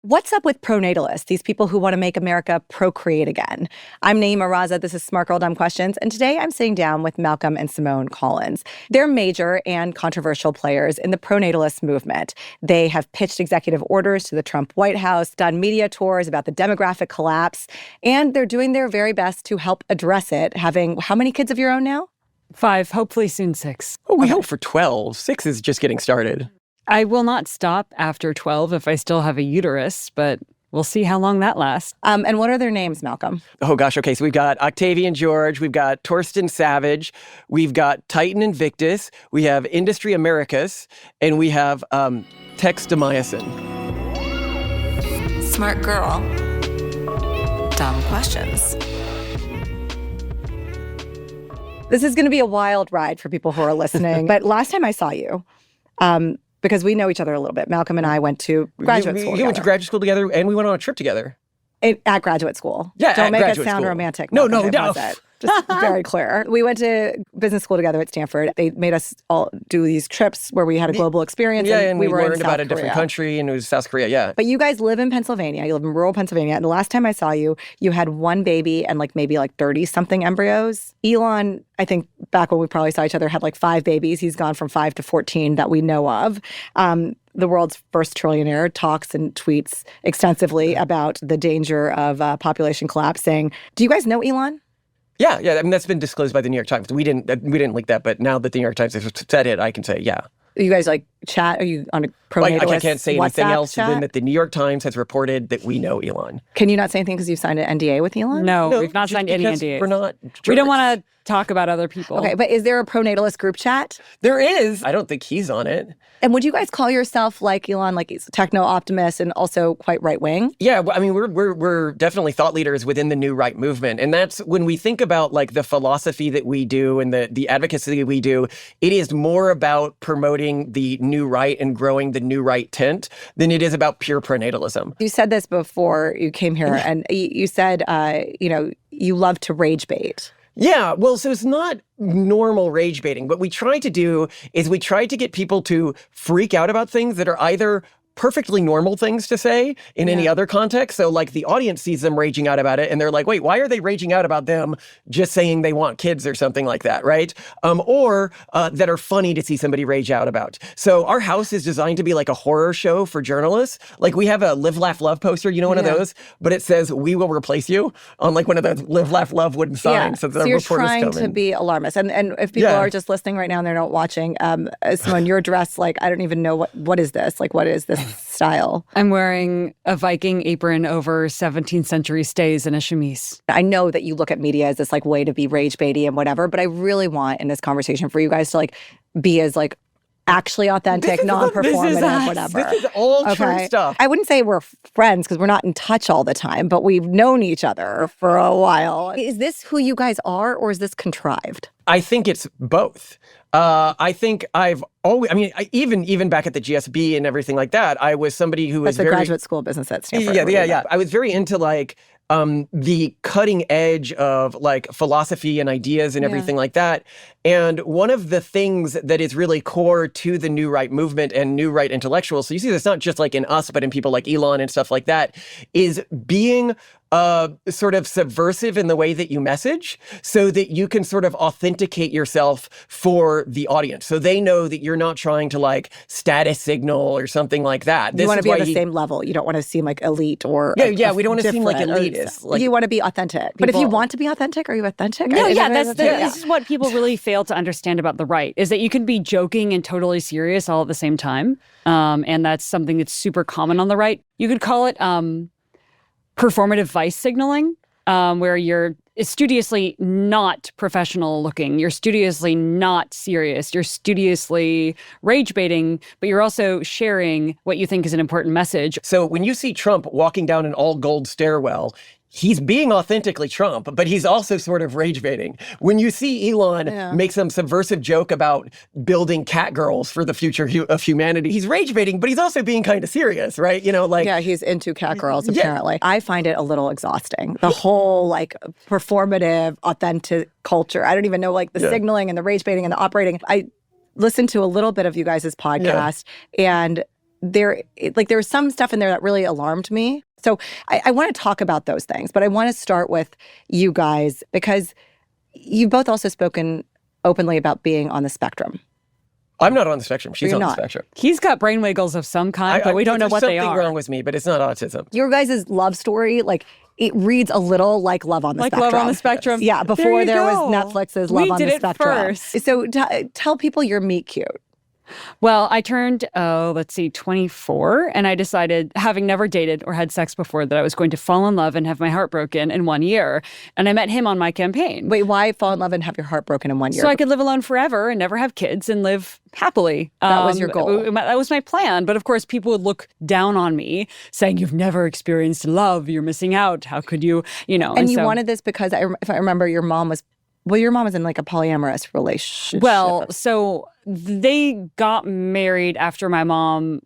What's up with pronatalists, these people who want to make America procreate again? I'm Nayeema Raza. This is Smart Girl Dumb Questions. And today I'm sitting down with Malcolm and Simone Collins. They're major and controversial players in the pronatalist movement. They have pitched executive orders to the Trump White House, done media tours about the demographic collapse, and they're doing their very best to help address it, having how many kids of your own now? 5, hopefully soon 6. Oh, we hope for 12. 6 is just getting started. I will not stop after 12 if I still have a uterus, but we'll see how long that lasts. And what are their names, Malcolm? Oh, gosh. Okay, so we've got Octavian George. We've got Torsten Savage. We've got Titan Invictus. We have Industry Americas. And we have Textamycin. Smart Girl. Dumb Questions. This is going to be a wild ride for people who are listening. But last time I saw you, because we know each other a little bit, Malcolm and I went to graduate school together. We went to graduate school together, and we went on a trip together. At graduate school. Yeah, Don't make it sound school. romantic. No. Just very clear. We went to business school together at Stanford. They made us all do these trips where we had a global experience. Yeah, and we were learned in about South a different Korea. country, and it was South Korea, yeah. But you guys live in Pennsylvania. You live in rural Pennsylvania. And the last time I saw you, you had one baby and maybe 30-something embryos. Elon, I think back when we probably saw each other, had 5 babies. He's gone from 5 to 14 that we know of. The world's first trillionaire talks and tweets extensively about the danger of population collapse, saying, do you guys know Elon? Yeah. I mean, that's been disclosed by the New York Times. We didn't leak that, but now that the New York Times has said it, I can say, yeah. You guys chat? Are you on a pronatalist I can't say anything WhatsApp else chat? than that the New York Times has reported that we know Elon. Can you not say anything because you've signed an NDA with Elon? No, we've not just signed any because NDAs. We're not We don't jerks. want to talk about other people. Okay, but is there a pronatalist group chat? There is. I don't think he's on it. And would you guys call yourself like Elon, he's a techno-optimist and also quite right-wing? Yeah, I mean, we're definitely thought leaders within the new right movement. And that's when we think about the philosophy that we do and the advocacy we do, it is more about promoting the new right and growing the new right tent than it is about pure pronatalism. You said this before you came here, and you said, you love to rage bait. Yeah, well, so it's not normal rage baiting. What we try to do is we try to get people to freak out about things that are either perfectly normal things to say in any other context. So the audience sees them raging out about it and they're like, wait, why are they raging out about them just saying they want kids or something like that, right? Or that are funny to see somebody rage out about. So our house is designed to be like a horror show for journalists. We have a Live, Laugh, Love poster, one of those, but it says, we will replace you on one of those Live, Laugh, Love wooden signs. So you're trying to be alarmist. And if people are just listening right now and they're not watching, Simone, you're dressed I don't even know what is this? What is this style? I'm wearing a Viking apron over 17th century stays and a chemise. I know that you look at media as this way to be rage baity and whatever, but I really want in this conversation for you guys to be as actually authentic, non-performative, whatever. This is all true stuff. I wouldn't say we're friends because we're not in touch all the time, but we've known each other for a while. Is this who you guys are, or is this contrived? I think it's both. I think I've always, even back at the GSB and everything like that, I was somebody who was That's the graduate school business at Stanford. Yeah. I was very into the cutting edge of philosophy and ideas and everything like that. And one of the things that is really core to the new right movement and new right intellectuals, so you see this not just in us, but in people like Elon and stuff like that, is being sort of subversive in the way that you message so that you can sort of authenticate yourself for the audience. So they know that you're not trying to status signal or something like that. You want to be on the same level. You don't want to seem elite or we don't want to seem elitist. You want to be authentic. But if you want to be authentic, are you authentic? No, this is what people really fail to understand about the right, is that you can be joking and totally serious all at the same time. And that's something that's super common on the right. You could call it performative vice signaling, where you're studiously not professional looking, you're studiously not serious, you're studiously rage baiting, but you're also sharing what you think is an important message. So when you see Trump walking down an all gold stairwell, he's being authentically Trump, but he's also sort of rage baiting. When you see Elon make some subversive joke about building cat girls for the future of humanity, he's rage baiting, but he's also being kind of serious, right? Yeah, he's into cat girls, apparently. I find it a little exhausting. The whole, performative, authentic culture. I don't even know, the signaling and the rage baiting and the operating. I listened to a little bit of you guys' podcast, and there was some stuff in there that really alarmed me. So I want to talk about those things, but I want to start with you guys because you've both also spoken openly about being on the spectrum. I'm not on the spectrum. She's on the not. spectrum. He's got brain wiggles of some kind, but we don't know what they There's are. something wrong with me, but it's not autism. Your guys' love story, like, it reads a little like Love on the Spectrum. Like Love on the Spectrum. Yeah, before there was go. Netflix's Love We on did the it Spectrum. first. So tell people your meet cute. Well, I turned, 24, and I decided, having never dated or had sex before, that I was going to fall in love and have my heart broken in 1 year. And I met him on my campaign. Wait, why fall in love and have your heart broken in 1 year? So I could live alone forever and never have kids and live happily. That was your goal. That was my plan. But of course, people would look down on me, saying, "You've never experienced love. You're missing out. How could you?" And you wanted this because if I remember, your mom was in like a polyamorous relationship. Well, so they got married after my mom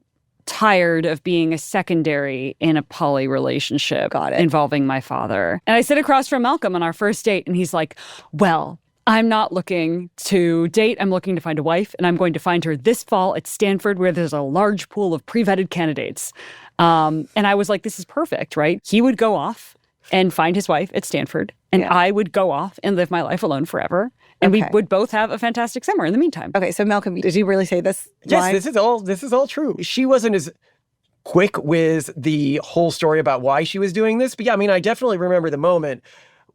tired of being a secondary in a poly relationship Got it. involving my father. And I sit across from Malcolm on our first date, and he's like, "Well, I'm not looking to date. I'm looking to find a wife, and I'm going to find her this fall at Stanford, where there's a large pool of pre-vetted candidates." And I was like, this is perfect, right? He would go off and find his wife at Stanford, and I would go off and live my life alone forever. And we would both have a fantastic summer in the meantime. Okay, so Malcolm, did you really say this? Yes, line? this is all true. She wasn't as quick with the whole story about why she was doing this, but yeah, I mean, I definitely remember the moment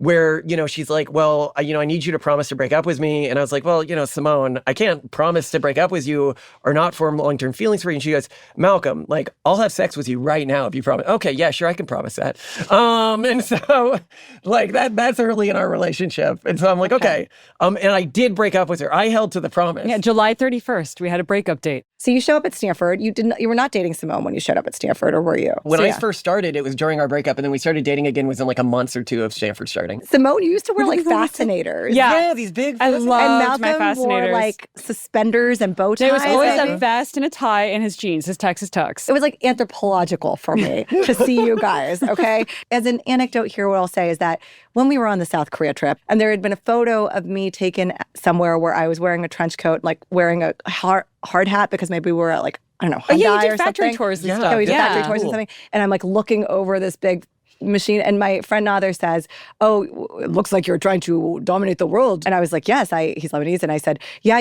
where, she's like, "Well, I need you to promise to break up with me." And I was like, "Well, Simone, I can't promise to break up with you or not form long-term feelings for you." And she goes, "Malcolm, like, I'll have sex with you right now if you promise." Okay, yeah, sure, I can promise that. And so, like, that's early in our relationship. And so I'm like, okay. And I did break up with her. I held to the promise. Yeah, July 31st, we had a breakup date. So you show up at Stanford. You were not dating Simone when you showed up at Stanford, or were you? When I first started, it was during our breakup, and then we started dating again within like a month or two of Stanford starting. Simone, you used to wear like fascinators. Yeah, these big. I And loved my Malcolm fascinators. wore like suspenders and bow ties. There was always and a vest and a tie and his jeans, his Texas tux. It was like anthropological for me to see you guys, okay? As an anecdote here, what I'll say is that when we were on the South Korea trip, and there had been a photo of me taken somewhere where I was wearing a trench coat, like wearing a hard hat because maybe we were at like, I don't know, Hyundai you did or factory something. tours and Yeah. stuff. Yeah, we did factory Cool. tours and something. And I'm like looking over this big machine, and my friend Nader says, "Oh, it looks like you're trying to dominate the world." And I was like, "Yes, he's Lebanese." And I said, "Yeah,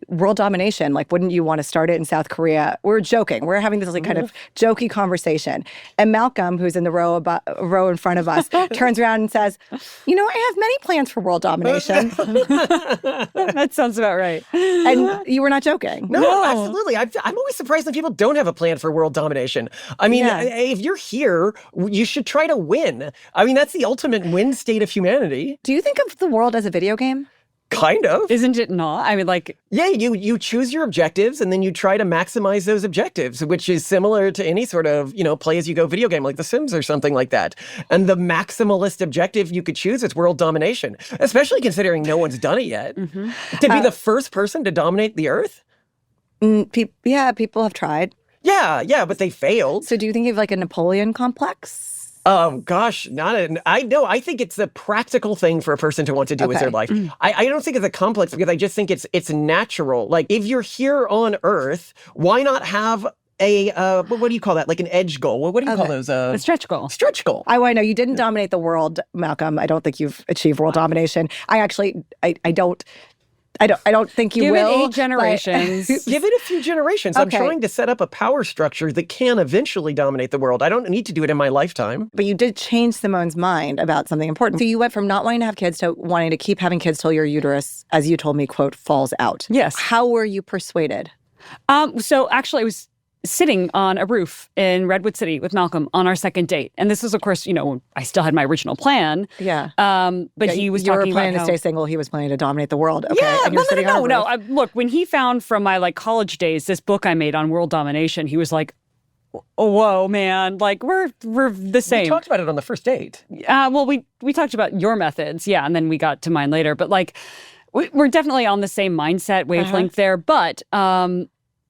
world domination, like, wouldn't you want to start it in South Korea?" We're joking. We're having this like kind of jokey conversation. And Malcolm, who's in the row in front of us, turns around and says, "I have many plans for world domination." That sounds about right. And you were not joking. No, absolutely. I'm always surprised that people don't have a plan for world domination. I mean, if you're here, you should try to win. I mean, that's the ultimate win state of humanity. Do you think of the world as a video game? Kind of. Isn't it not? I mean, like... Yeah, you choose your objectives and then you try to maximize those objectives, which is similar to any sort of, play as you go video game like The Sims or something like that. And the maximalist objective you could choose is world domination, especially considering no one's done it yet. Mm-hmm. To be the first person to dominate the earth? People have tried. Yeah, but they failed. So do you think you have like a Napoleon complex? Gosh, I think it's a practical thing for a person to want to do with their life. I don't think it's a complex because I just think it's natural. Like, if you're here on Earth, why not have a, what do you call that? Like an edge goal. What do you call those? A stretch goal. Stretch goal. I know you didn't dominate the world, Malcolm. I don't think you've achieved world domination. I don't think you Give will. it 8 generations. Give it a few generations. I'm trying to set up a power structure that can eventually dominate the world. I don't need to do it in my lifetime. But you did change Simone's mind about something important. So you went from not wanting to have kids to wanting to keep having kids till your uterus, as you told me, quote, falls out. Yes. How were you persuaded? So actually, I was sitting on a roof in Redwood City with Malcolm on our second date. And this was, of course, I still had my original plan. Yeah. But he was you were talking planning about to stay single. He was planning to dominate the world. Okay. Yeah, and you're sitting on a no. roof. Look, when he found from my college days this book I made on world domination, he was like, "Whoa, man! Like we're the same." We talked about it on the first date. Well, we talked about your methods, yeah, and then we got to mine later. But we're definitely on the same mindset wavelength there. But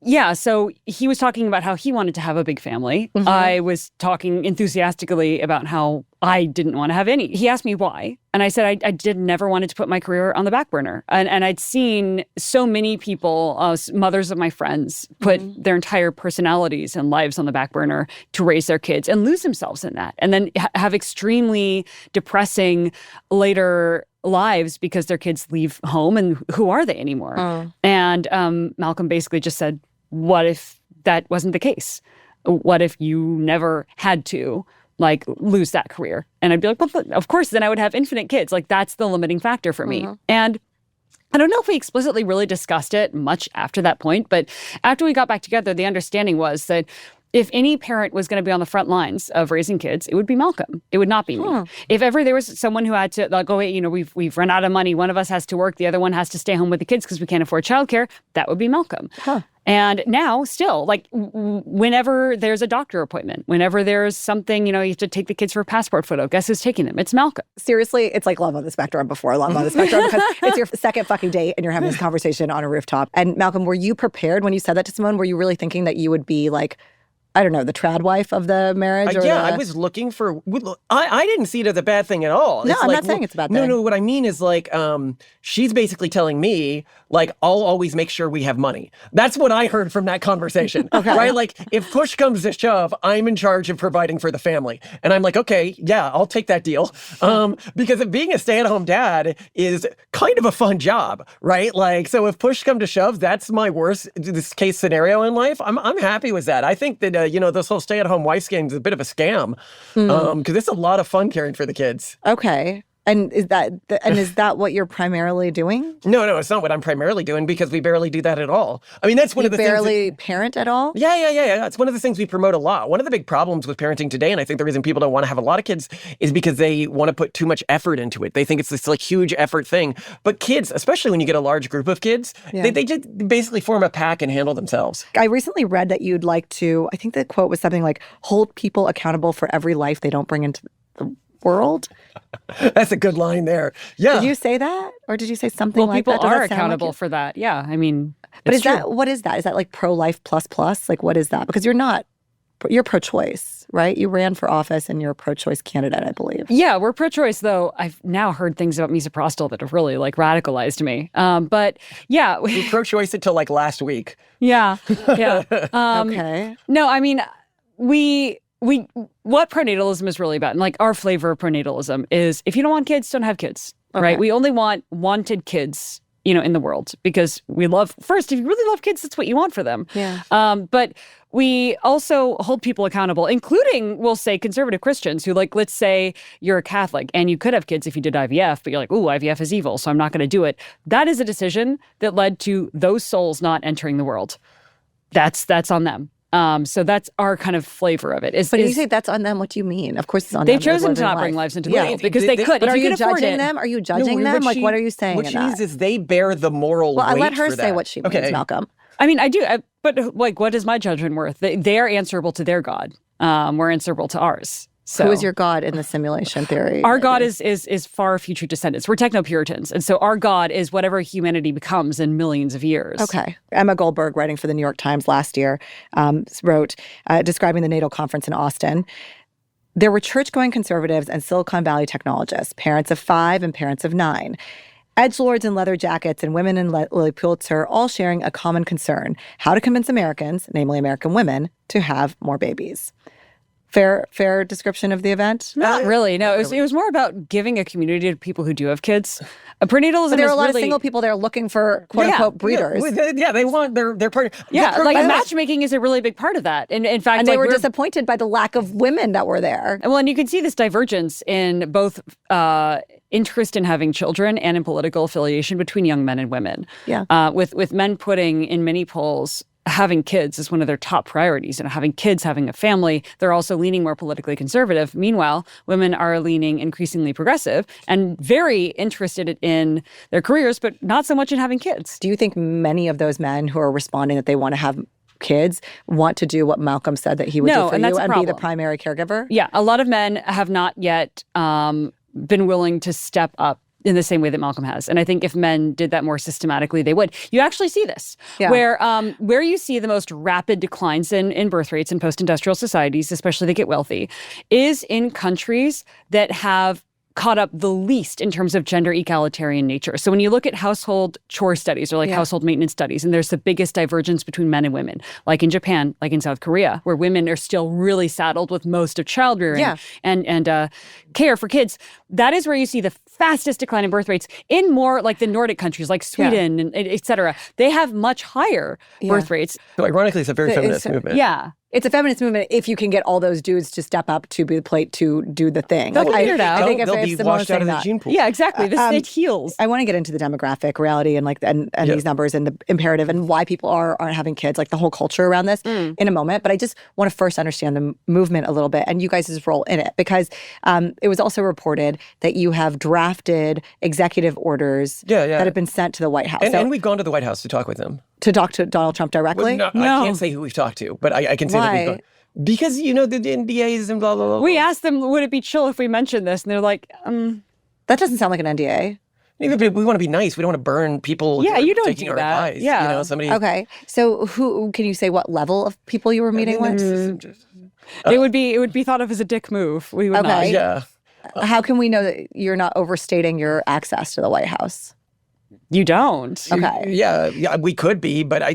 yeah, so he was talking about how he wanted to have a big family. I was talking enthusiastically about how I didn't want to have any. He asked me why. And I said, I did never wanted to put my career on the back burner. And I'd seen so many people, mothers of my friends, put their entire personalities and lives on the back burner to raise their kids and lose themselves in that. And then have extremely depressing later lives because their kids leave home and who are they anymore? And Malcolm basically just said, what if that wasn't the case? What if you never had to lose that career? And I'd be like, well, of course, then I would have infinite kids. That's the limiting factor for me. And I don't know if we explicitly really discussed it much after that point, but after we got back together, the understanding was that if any parent was going to be on the front lines of raising kids, it would be Malcolm. It would not be me. If ever there was someone who had to go, wait, we've run out of money. One of us has to work. The other one has to stay home with the kids because we can't afford childcare. That would be Malcolm. And now, still, whenever there's a doctor appointment, whenever there's something, you have to take the kids for a passport photo, guess who's taking them? It's Malcolm. Seriously, it's like Love on the Spectrum before Love on the Spectrum because it's your second fucking date and you're having this conversation on a rooftop. And Malcolm, were you prepared when you said that to Simone? Were you really thinking that you would be I don't know, the trad wife of the marriage? I was looking for... I didn't see it as a bad thing at all. No, I'm not saying it's a bad thing. No, what I mean is she's basically telling me, I'll always make sure we have money. That's what I heard from that conversation. Okay. Right? If push comes to shove, I'm in charge of providing for the family. And I'm like, okay, yeah, I'll take that deal. Because being a stay-at-home dad is kind of a fun job, right? So if push come to shove, that's my worst case scenario in life. I'm happy with that. I think that this whole stay-at-home wife game is a bit of a scam because it's a lot of fun caring for the kids. Okay. And is that what you're primarily doing? No, it's not what I'm primarily doing because we barely do that at all. I mean, that's one of the things. You barely parent at all? Yeah. It's one of the things we promote a lot. One of the big problems with parenting today, and I think the reason people don't want to have a lot of kids, is because they want to put too much effort into it. They think it's this huge effort thing. But kids, especially when you get a large group of kids, they just basically form a pack and handle themselves. I recently read that you'd like to, I think the quote was something like, hold people accountable for every life they don't bring into the world. That's a good line there. Yeah. Did you say that? Or did you say something like that? Well, people are accountable for that. Yeah. I mean, but what is that? Is that pro-life plus? What is that? Because you're pro-choice, right? You ran for office and you're a pro-choice candidate, I believe. Yeah, we're pro-choice, though. I've now heard things about misoprostol that have really radicalized me. But yeah. We pro-choice until last week. Yeah. Okay. No, I mean, what pronatalism is really about, and our flavor of pronatalism is if you don't want kids, don't have kids, right? We only want wanted kids, in the world because we love, first, if you really love kids, that's what you want for them. Yeah. But we also hold people accountable, including, we'll say, conservative Christians who, let's say you're a Catholic and you could have kids if you did IVF, but you're like, ooh, IVF is evil, so I'm not going to do it. That is a decision that led to those souls not entering the world. That's on them. So that's our kind of flavor of it. But you say that's on them, what do you mean? Of course it's on them. They've chosen to not bring lives into the world because they could. But are you judging them? Are you judging them? What are you saying? What she means is they bear the moral weight. Well, I let her say say what she means, Malcolm. I mean, I do. But what is my judgment worth? They're answerable to their God. We're answerable to ours. So, who is your God in the simulation theory? Our God is far future descendants. We're techno-Puritans. And so our God is whatever humanity becomes in millions of years. Okay. Emma Goldberg, writing for the New York Times last year, wrote, describing the NATO conference in Austin, there were church-going conservatives and Silicon Valley technologists, parents of 5 and parents of 9. Edgelords in leather jackets and women in Lilly Pulitzer all sharing a common concern, how to convince Americans, namely American women, to have more babies. Fair description of the event? Not really. No, it was more about giving a community to people who do have kids. Prenatalism. But there are a lot of single people there looking for quote unquote breeders. Yeah, they want their partner. Yeah, matchmaking is a really big part of that. And in fact, and they were disappointed by the lack of women that were there. Well, and you can see this divergence in both interest in having children and in political affiliation between young men and women. Yeah. With men putting in many polls having kids is one of their top priorities, and having kids, having a family. They're also leaning more politically conservative. Meanwhile, women are leaning increasingly progressive and very interested in their careers, but not so much in having kids. Do you think many of those men who are responding that they want to have kids want to do what Malcolm said that he would do for you and be the primary caregiver? Yeah, a lot of men have not yet been willing to step up in the same way that Malcolm has. And I think if men did that more systematically, they would. You actually see this, where you see the most rapid declines in birth rates in post-industrial societies, especially they get wealthy, is in countries that have caught up the least in terms of gender egalitarian nature. So when you look at household chore studies or like household maintenance studies, and there's the biggest divergence between men and women, like in Japan, like in South Korea, where women are still really saddled with most of childrearing and care for kids, that is where you see the fastest decline in birth rates. In more like the Nordic countries, like Sweden, and et cetera, they have much higher birth rates. So ironically, it's a very feminist movement. Yeah. It's a feminist movement if you can get all those dudes to step up to the plate to do the thing. They'll figure it out. I think if They'll be washed out of the gene pool. Yeah, exactly. It heals. I want to get into the demographic reality and these numbers and the imperative and why people aren't having kids, like the whole culture around this in a moment. But I just want to first understand the movement a little bit and you guys' role in it, because it was also reported that you have drafted executive orders that have been sent to the White House. And we've gone to the White House to talk with them. To talk to Donald Trump directly? Well, no, I can't say who we've talked to, but I can say that we've gone. Because, the NDAs and blah, blah, blah. We asked them, would it be chill if we mentioned this? And they're like, That doesn't sound like an NDA. We want to be nice. We don't want to burn people. Yeah, you don't taking do our that. advice. Yeah. Somebody. Okay. So can you say what level of people you were meeting with? it would be thought of as a dick move. We would not. Yeah. How can we know that you're not overstating your access to the White House? You don't. Okay. Yeah, we could be, but I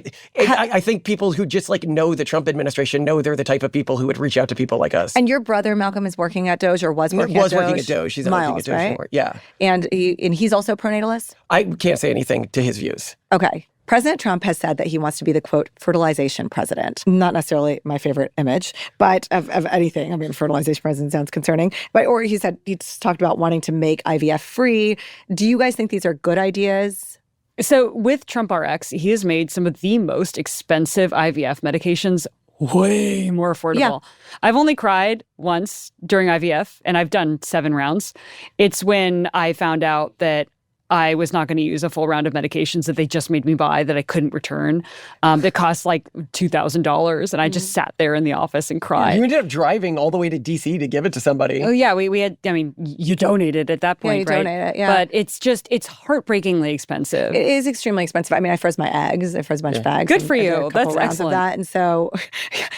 think people who just know the Trump administration know they're the type of people who would reach out to people like us. And your brother Malcolm is working at Doge or was working at Doge? He's not working at Doge anymore. Yeah. And he's also a pronatalist? I can't say anything to his views. Okay. President Trump has said that he wants to be the, quote, fertilization president. Not necessarily my favorite image, but of anything. I mean, fertilization president sounds concerning. Or he's talked about wanting to make IVF free. Do you guys think these are good ideas? So with Trump RX, he has made some of the most expensive IVF medications way more affordable. Yeah. I've only cried once during IVF, and I've done 7 rounds. It's when I found out that I was not going to use a full round of medications that they just made me buy that I couldn't return. That cost like $2,000. And I just sat there in the office and cried. You ended up driving all the way to D.C. to give it to somebody. Oh, yeah. We had, you donated at that point, you right? donate it, yeah. But it's heartbreakingly expensive. It is extremely expensive. I mean, I froze my eggs. I froze a bunch of eggs. Good for I did you. a couple That's rounds excellent. of that. And so,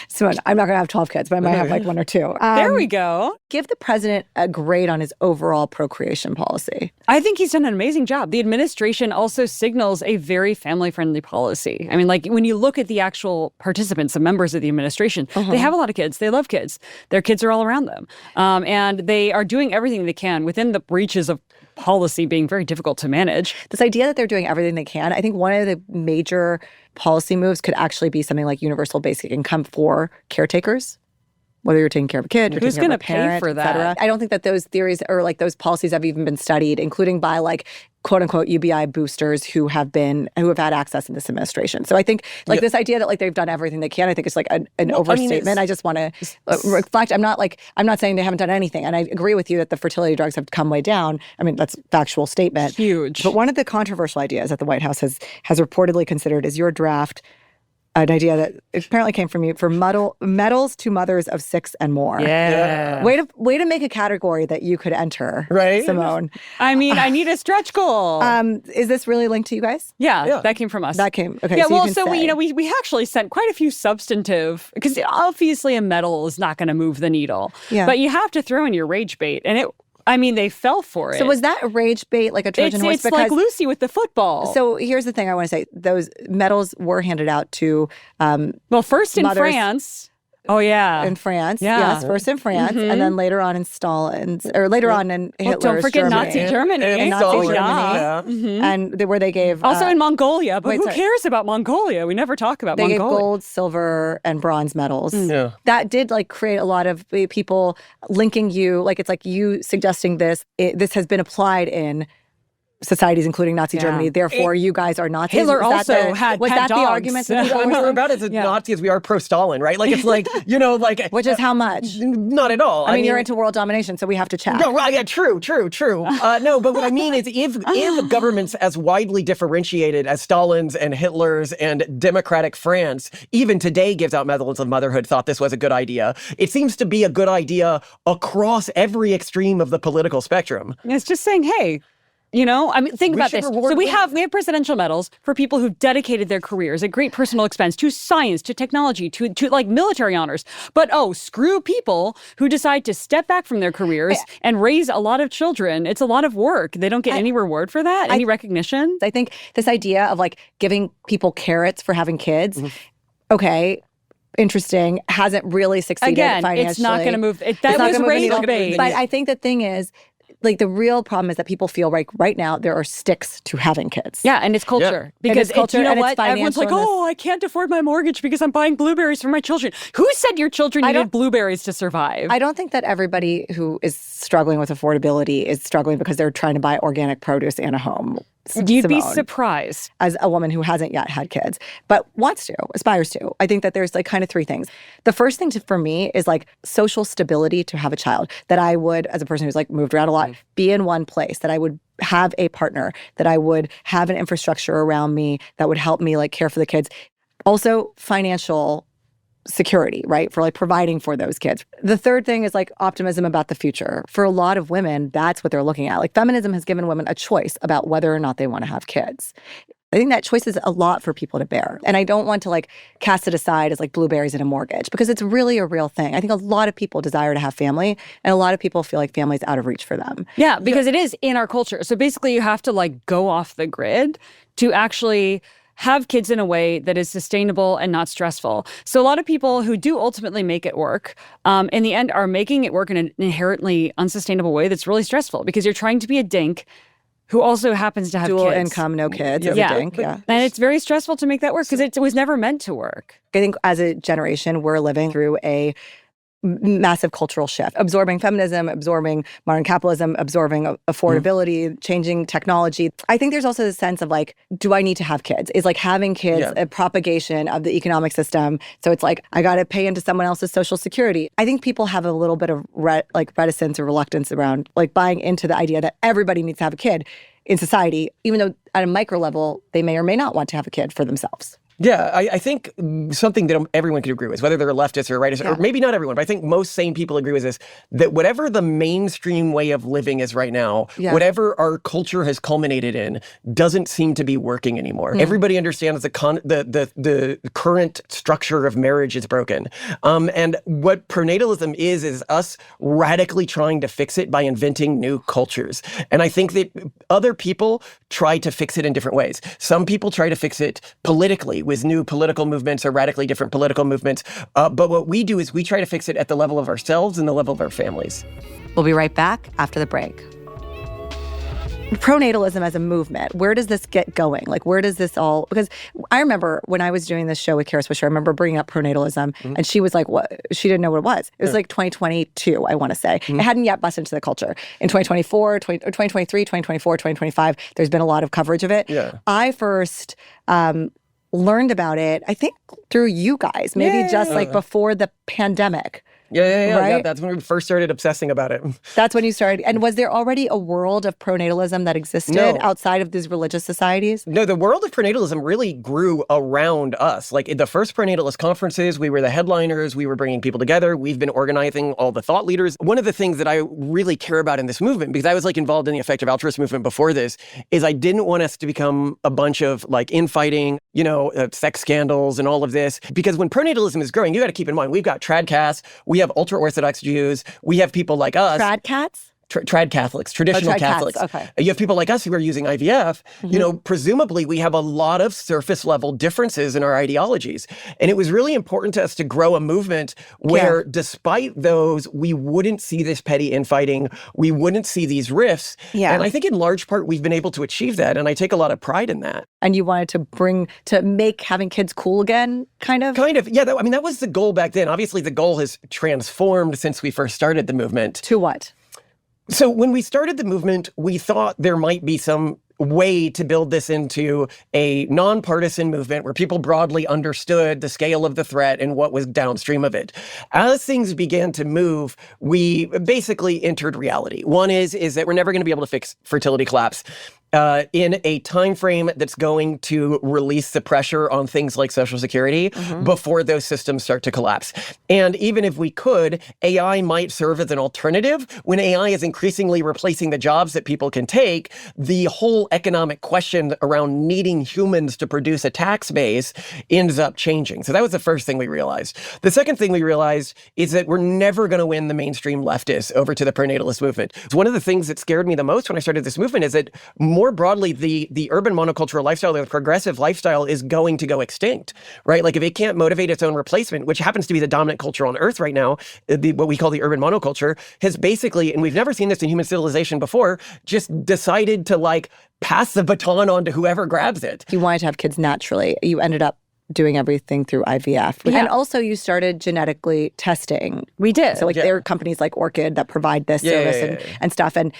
Simone, I'm not going to have 12 kids, but I might have like 1 or 2. There we go. Give the president a grade on his overall procreation policy. I think he's done an amazing job. The administration also signals a very family-friendly policy. I mean, like when you look at the actual participants, the members of the administration, they have a lot of kids. They love kids. Their kids are all around them. And they are doing everything they can within the breaches of policy being very difficult to manage. This idea that they're doing everything they can, I think one of the major policy moves could actually be something like universal basic income for caretakers. Whether you're taking care of a kid, you're Who's taking care of gonna a parent, pay for that? et cetera. I don't think that those theories or like those policies have even been studied, including by like quote unquote UBI boosters who have had access in this administration. So I think this idea that like they've done everything they can, I think it's like an overstatement. I just want to reflect. I'm not saying they haven't done anything, and I agree with you that the fertility drugs have come way down. I mean, that's a factual statement. Huge. But one of the controversial ideas that the White House has reportedly considered is your draft. An idea that apparently came from you for medals to mothers of 6 and more. Yeah. Way to make a category that you could enter, right, Simone? I mean, I need a stretch goal. Is this really linked to you guys? Yeah, that came from us. That came. Okay. Yeah. So we actually sent quite a few substantive, because obviously a medal is not going to move the needle. Yeah. But you have to throw in your rage bait, and they fell for it. So was that a rage bait, like a Trojan horse? It's like Lucy with the football. So here's the thing I want to say. Those medals were handed out to first in France. Oh, yeah. In France. Yeah. Yes, first in France. And then later on in Stalin's, or later on in Hitler's don't forget Germany. Nazi Germany. And Nazi Stalin. Germany. Yeah. And where they gave... Also in Mongolia, but who sorry. cares about Mongolia? We never talk about Mongolia. They Mongolia. gave gold, silver, and bronze medals. Yeah. That did create a lot of people linking you, it's like you suggesting this has been applied in societies, including Nazi Germany. Therefore, you guys are Nazis. Hitler also had was pet that dogs. the argument? We're about as Nazi as we are pro-Stalin, right? Like it's like which is how much? Not at all. I mean, you're into world domination, so we have to check. No, right? Yeah, true. No, but what I mean is, if governments as widely differentiated as Stalin's and Hitler's and democratic France, even today gives out medals of motherhood, thought this was a good idea. It seems to be a good idea across every extreme of the political spectrum. It's just saying, hey, You know, I mean, think We about should this. reward So we women. have presidential medals for people who've dedicated their careers at great personal expense to science, to technology, to like military honors. But screw people who decide to step back from their careers and raise a lot of children. It's a lot of work. They don't get any reward for that, any recognition. I think this idea of like giving people carrots for having kids, okay, interesting, hasn't really succeeded Again, financially. it's not going to move. That It's not was gonna move the needle. raised bait. But I think the thing is, like, the real problem is that people feel like right now there are sticks to having kids. Yeah, and it's culture. Because it's culture, you know and it's what? Everyone's like, financial, I can't afford my mortgage because I'm buying blueberries for my children. Who said your children needed blueberries to survive? I don't think that everybody who is struggling with affordability is struggling because they're trying to buy organic produce and a home. You'd be Simone, surprised. as a woman who hasn't yet had kids, but wants to, aspires to. I think that there's like kind of three things. The first thing for me is like social stability to have a child, that I would, as a person who's like moved around a lot, be in one place, that I would have a partner, that I would have an infrastructure around me that would help me like care for the kids. Also financial security, right? For like providing for those kids. The third thing is like optimism about the future. For a lot of women, that's what they're looking at. Like feminism has given women a choice about whether or not they want to have kids. I think that choice is a lot for people to bear. And I don't want to like cast it aside as like blueberries and a mortgage, because it's really a real thing. I think a lot of people desire to have family, and a lot of people feel like family's out of reach for them. Yeah, because it is in our culture. So basically you have to like go off the grid to actually have kids in a way that is sustainable and not stressful. So a lot of people who do ultimately make it work, in the end are making it work in an inherently unsustainable way that's really stressful, because you're trying to be a dink who also happens to have Dual kids. income, no kids, as a Yeah. dink, yeah. And it's very stressful to make that work because it was never meant to work. I think as a generation, we're living through a massive cultural shift, absorbing feminism, absorbing modern capitalism, absorbing affordability, changing technology. I think there's also the sense of like, do I need to have kids? Is like having kids a propagation of the economic system? So it's like, I got to pay into someone else's social security. I think people have a little bit of reticence or reluctance around like buying into the idea that everybody needs to have a kid in society, even though at a micro level, they may or may not want to have a kid for themselves. Yeah, I think something that everyone could agree with, whether they're a leftist or a rightist, or maybe not everyone, but I think most sane people agree with this, that whatever the mainstream way of living is right now, whatever our culture has culminated in, doesn't seem to be working anymore. Everybody understands the current structure of marriage is broken. And what pronatalism is us radically trying to fix it by inventing new cultures. And I think that other people try to fix it in different ways. Some people try to fix it politically, with new political movements or radically different political movements. But what we do is we try to fix it at the level of ourselves and the level of our families. We'll be right back after the break. Pronatalism as a movement, where does this get going? Like, where does this all... Because I remember when I was doing this show with Kara Swisher, I remember bringing up pronatalism, and she was like, what? She didn't know what it was. It was like 2022, I want to say. It hadn't yet busted into the culture. In 2023, 2024, 2025, there's been a lot of coverage of it. Yeah. I first... learned about it, I think, through you guys, maybe just like before the pandemic. Yeah. Right? That's when we first started obsessing about it. That's when you started. And was there already a world of pronatalism that existed outside of these religious societies? No, the world of pronatalism really grew around us. Like in the first pronatalist conferences, we were the headliners, we were bringing people together, we've been organizing all the thought leaders. One of the things that I really care about in this movement, because I was like involved in the effective altruist movement before this, is I didn't want us to become a bunch of like infighting, sex scandals and all of this. Because when pronatalism is growing, you got to keep in mind, we've got trad-casts, we have ultra-Orthodox Jews, we have people like us. Trad cats? Trad Catholics, traditional trad Catholics. Okay. You have people like us who are using IVF. Presumably we have a lot of surface level differences in our ideologies. And it was really important to us to grow a movement where despite those, we wouldn't see this petty infighting. We wouldn't see these rifts. Yeah. And I think in large part, we've been able to achieve that. And I take a lot of pride in that. And you wanted to make having kids cool again, kind of? Kind of. Yeah. That was the goal back then. Obviously, the goal has transformed since we first started the movement. To what? So when we started the movement, we thought there might be some way to build this into a nonpartisan movement where people broadly understood the scale of the threat and what was downstream of it. As things began to move, we basically entered reality. One is that we're never going to be able to fix fertility collapse. in a time frame that's going to release the pressure on things like Social Security before those systems start to collapse. And even if we could, AI might serve as an alternative. When AI is increasingly replacing the jobs that people can take, the whole economic question around needing humans to produce a tax base ends up changing. So that was the first thing we realized. The second thing we realized is that we're never going to win the mainstream leftists over to the pronatalist movement. One of the things that scared me the most when I started this movement is that more broadly, the urban monocultural lifestyle, the progressive lifestyle is going to go extinct, right? Like if it can't motivate its own replacement, which happens to be the dominant culture on earth right now, what we call the urban monoculture, has basically, and we've never seen this in human civilization before, just decided to like pass the baton on to whoever grabs it. You wanted to have kids naturally. You ended up doing everything through IVF. Yeah. And also you started genetically testing. We did. So there are companies like Orchid that provide this service and stuff. And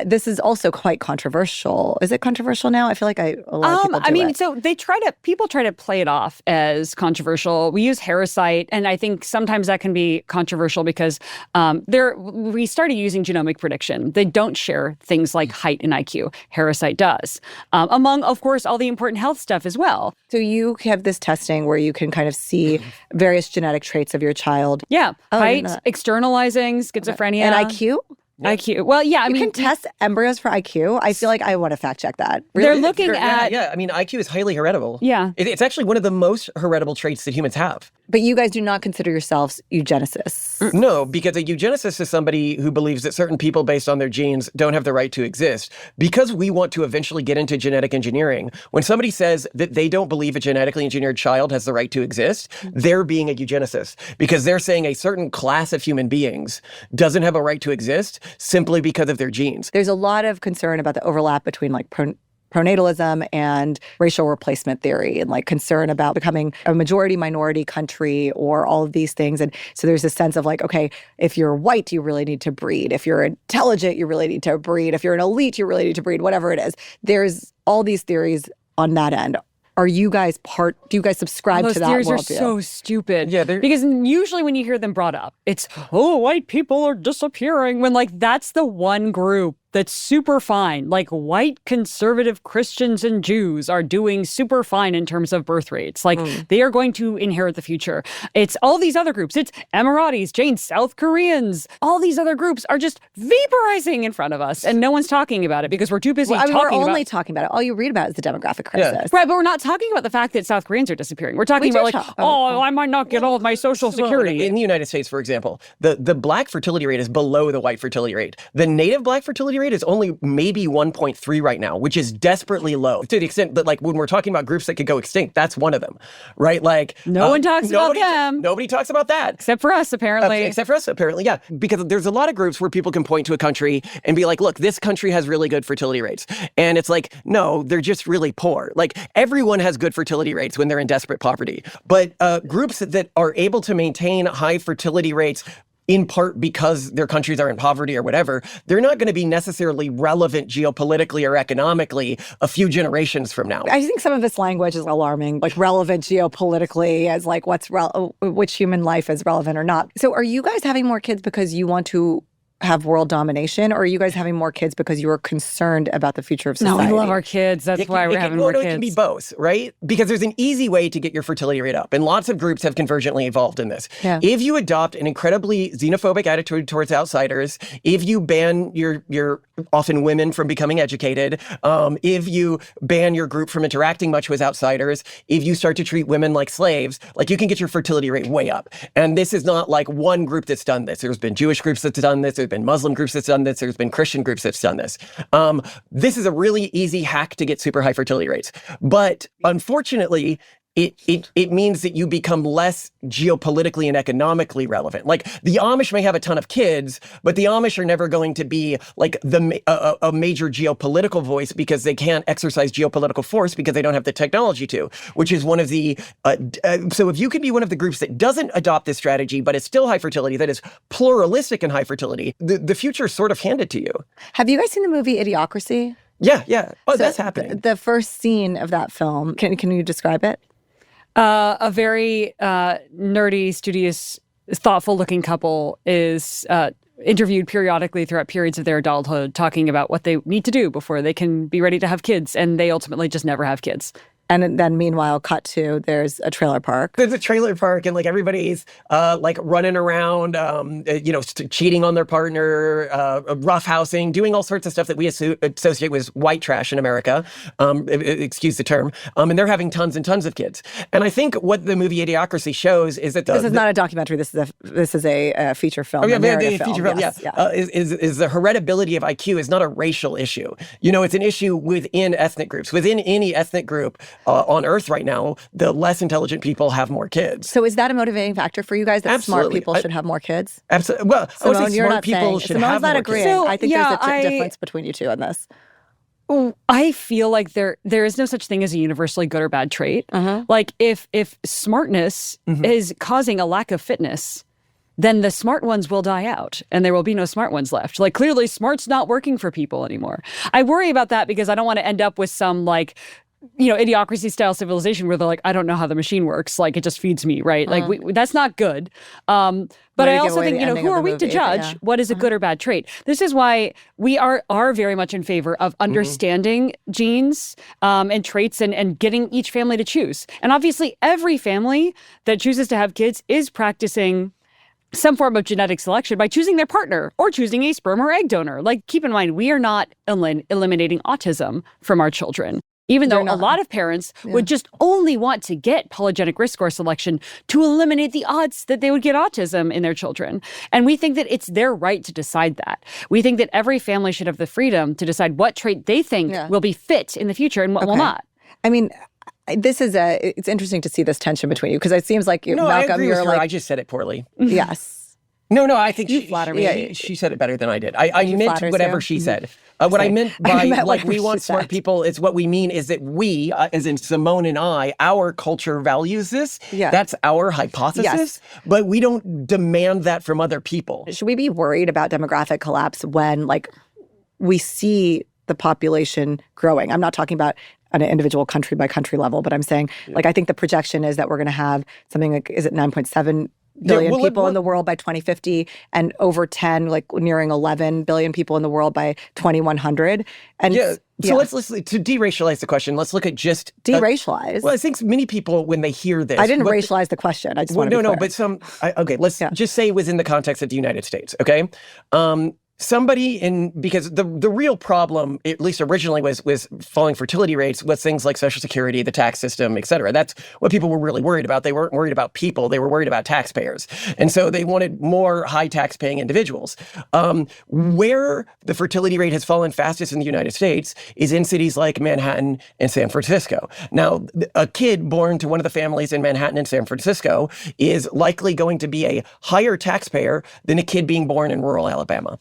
this is also quite controversial. Is it controversial now? I feel like a lot of people do it. So people try to play it off as controversial. We use Parasite, and I think sometimes that can be controversial because we started using genomic prediction. They don't share things like height and IQ. Parasite does. Among, of course, all the important health stuff as well. So you have this testing where you can kind of see various genetic traits of your child. Yeah. Height, externalizing, schizophrenia. And IQ? IQ. Well, yeah, You can test embryos for IQ. I feel like I want to fact check that. They're looking at... Yeah, I mean, IQ is highly heritable. Yeah. It's actually one of the most heritable traits that humans have. But you guys do not consider yourselves eugenicists. No, because a eugenicist is somebody who believes that certain people based on their genes don't have the right to exist. Because we want to eventually get into genetic engineering, when somebody says that they don't believe a genetically engineered child has the right to exist, they're being a eugenicist. Because they're saying a certain class of human beings doesn't have a right to exist simply because of their genes. There's a lot of concern about the overlap between like pronatalism and racial replacement theory and like concern about becoming a majority minority country or all of these things. And so there's a sense of like, okay, if you're white, you really need to breed. If you're intelligent, you really need to breed. If you're an elite, you really need to breed, whatever it is. There's all these theories on that end. Are you guys do you guys subscribe to that worldview? Those theories are so stupid. Yeah, because usually when you hear them brought up, it's, white people are disappearing. When like that's the one group that's super fine. Like white conservative Christians and Jews are doing super fine in terms of birth rates. Like they are going to inherit the future. It's all these other groups. It's Emiratis, Jains, South Koreans. All these other groups are just vaporizing in front of us. And no one's talking about it because we're too busy talking about it. We're only talking about it. All you read about is the demographic crisis. Yeah. Right, but we're not talking about the fact that South Koreans are disappearing. We're talking about like, I might not get all of my Social Security. In the United States, for example, the black fertility rate is below the white fertility rate. The native black fertility rate is only maybe 1.3 right now, which is desperately low to the extent that like when we're talking about groups that could go extinct, that's one of them, right? Like no one talks about them. Nobody talks about that. Except for us, apparently. Yeah. Because there's a lot of groups where people can point to a country and be like, look, this country has really good fertility rates. And it's like, no, they're just really poor. Like everyone has good fertility rates when they're in desperate poverty. But groups that are able to maintain high fertility rates in part because their countries are in poverty or whatever, they're not going to be necessarily relevant geopolitically or economically a few generations from now. I think some of this language is alarming, like relevant geopolitically as like which human life is relevant or not. So are you guys having more kids because you want to have world domination, or are you guys having more kids because you are concerned about the future of society? No, we love our kids. That's why we're having more kids. It can be both, right? Because there's an easy way to get your fertility rate up, and lots of groups have convergently evolved in this. Yeah. If you adopt an incredibly xenophobic attitude towards outsiders, if you ban your often women from becoming educated, if you ban your group from interacting much with outsiders, if you start to treat women like slaves, like you can get your fertility rate way up. And this is not like one group that's done this. There's been Jewish groups that's done this. There's been Muslim groups that's done this. There's been Christian groups that's done this. This is a really easy hack to get super high fertility rates. But unfortunately, it means that you become less geopolitically and economically relevant. Like the Amish may have a ton of kids, but the Amish are never going to be like a major geopolitical voice because they can't exercise geopolitical force because they don't have the technology to, which is one of the, so if you could be one of the groups that doesn't adopt this strategy, but it's still high fertility, that is pluralistic and high fertility, the future is sort of handed to you. Have you guys seen the movie Idiocracy? Yeah. Oh, so that's happening. The first scene of that film, can you describe it? A very nerdy, studious, thoughtful-looking couple is interviewed periodically throughout periods of their adulthood, talking about what they need to do before they can be ready to have kids, and they ultimately just never have kids. And then meanwhile, cut to there's a trailer park. There's a trailer park, and like everybody's like running around, cheating on their partner, roughhousing, doing all sorts of stuff that we associate with white trash in America. Excuse the term. And they're having tons and tons of kids. And I think what the movie Idiocracy shows is that this is not a documentary. This is a feature film. Oh yeah, the feature film. Yes, yeah. Is the heritability of IQ is not a racial issue. It's an issue within ethnic groups. Within any ethnic group on Earth right now, the less intelligent people have more kids. So is that a motivating factor for you guys, that Absolutely. smart people should have more kids? Absolutely. Well, Simone, I would say you're smart not people saying, should Simone's have not more agreeing. kids. So, I think yeah, there's a difference between you two on this. I feel like there is no such thing as a universally good or bad trait. Like if smartness is causing a lack of fitness, then the smart ones will die out and there will be no smart ones left. Like clearly smart's not working for people anymore. I worry about that because I don't want to end up with some like, idiocracy style civilization where they're like, I don't know how the machine works. Like it just feeds me, right? Like that's not good. But I also think, who are we to judge what is a good or bad trait? This is why we are very much in favor of understanding genes and traits and getting each family to choose. And obviously every family that chooses to have kids is practicing some form of genetic selection by choosing their partner or choosing a sperm or egg donor. Like keep in mind, we are not eliminating autism from our children. Even though a lot of parents would just only want to get polygenic risk score selection to eliminate the odds that they would get autism in their children. And we think that it's their right to decide that. We think that every family should have the freedom to decide what trait they think will be fit in the future and what will not. I mean, it's interesting to see this tension between you because it seems like No, Malcolm, I agree with her. like, I just said it poorly. yes. No, I think You flatter me. Yeah, she said it better than I did. I meant flatters whatever you? she said. What I meant by meant like what we she want smart said. people, it's what we mean is that we, as in Simone and I, our culture values this. Yeah. That's our hypothesis. Yes. But we don't demand that from other people. Should we be worried about demographic collapse when we see the population growing? I'm not talking about on an individual country by country level, but I'm saying I think the projection is that we're going to have something like, is it 9.7 billion people in the world by 2050 and over 10, nearing 11 billion people in the world by 2100. And so let's to deracialize the question. Let's look at just deracialize. Well, I think many people when they hear this, I didn't racialize the question. I just want to be clear. but let's just say within the context of the United States, okay? Because the real problem, at least originally, was falling fertility rates with things like Social Security, the tax system, et cetera. That's what people were really worried about. They weren't worried about people. They were worried about taxpayers. And so they wanted more high tax paying individuals. Where the fertility rate has fallen fastest in the United States is in cities like Manhattan and San Francisco. Now, a kid born to one of the families in Manhattan and San Francisco is likely going to be a higher taxpayer than a kid being born in rural Alabama.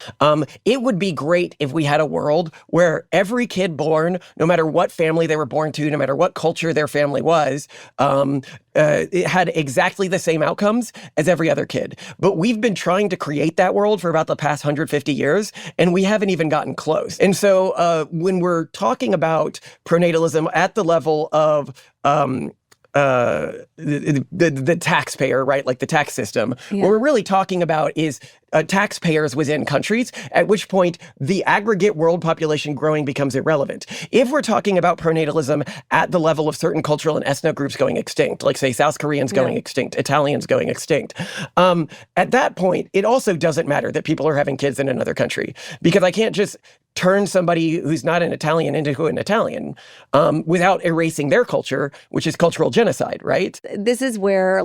It would be great if we had a world where every kid born, no matter what family they were born to, no matter what culture their family was, it had exactly the same outcomes as every other kid. But we've been trying to create that world for about the past 150 years, and we haven't even gotten close. And so when we're talking about pronatalism at the level of the taxpayer, right? Like the tax system. Yeah. What we're really talking about is taxpayers within countries, at which point the aggregate world population growing becomes irrelevant. If we're talking about pronatalism at the level of certain cultural and ethno groups going extinct, like say South Koreans going extinct, Italians going extinct, at that point, it also doesn't matter that people are having kids in another country, because I can't just turn somebody who's not an Italian into an Italian without erasing their culture, which is cultural genocide, right? This is where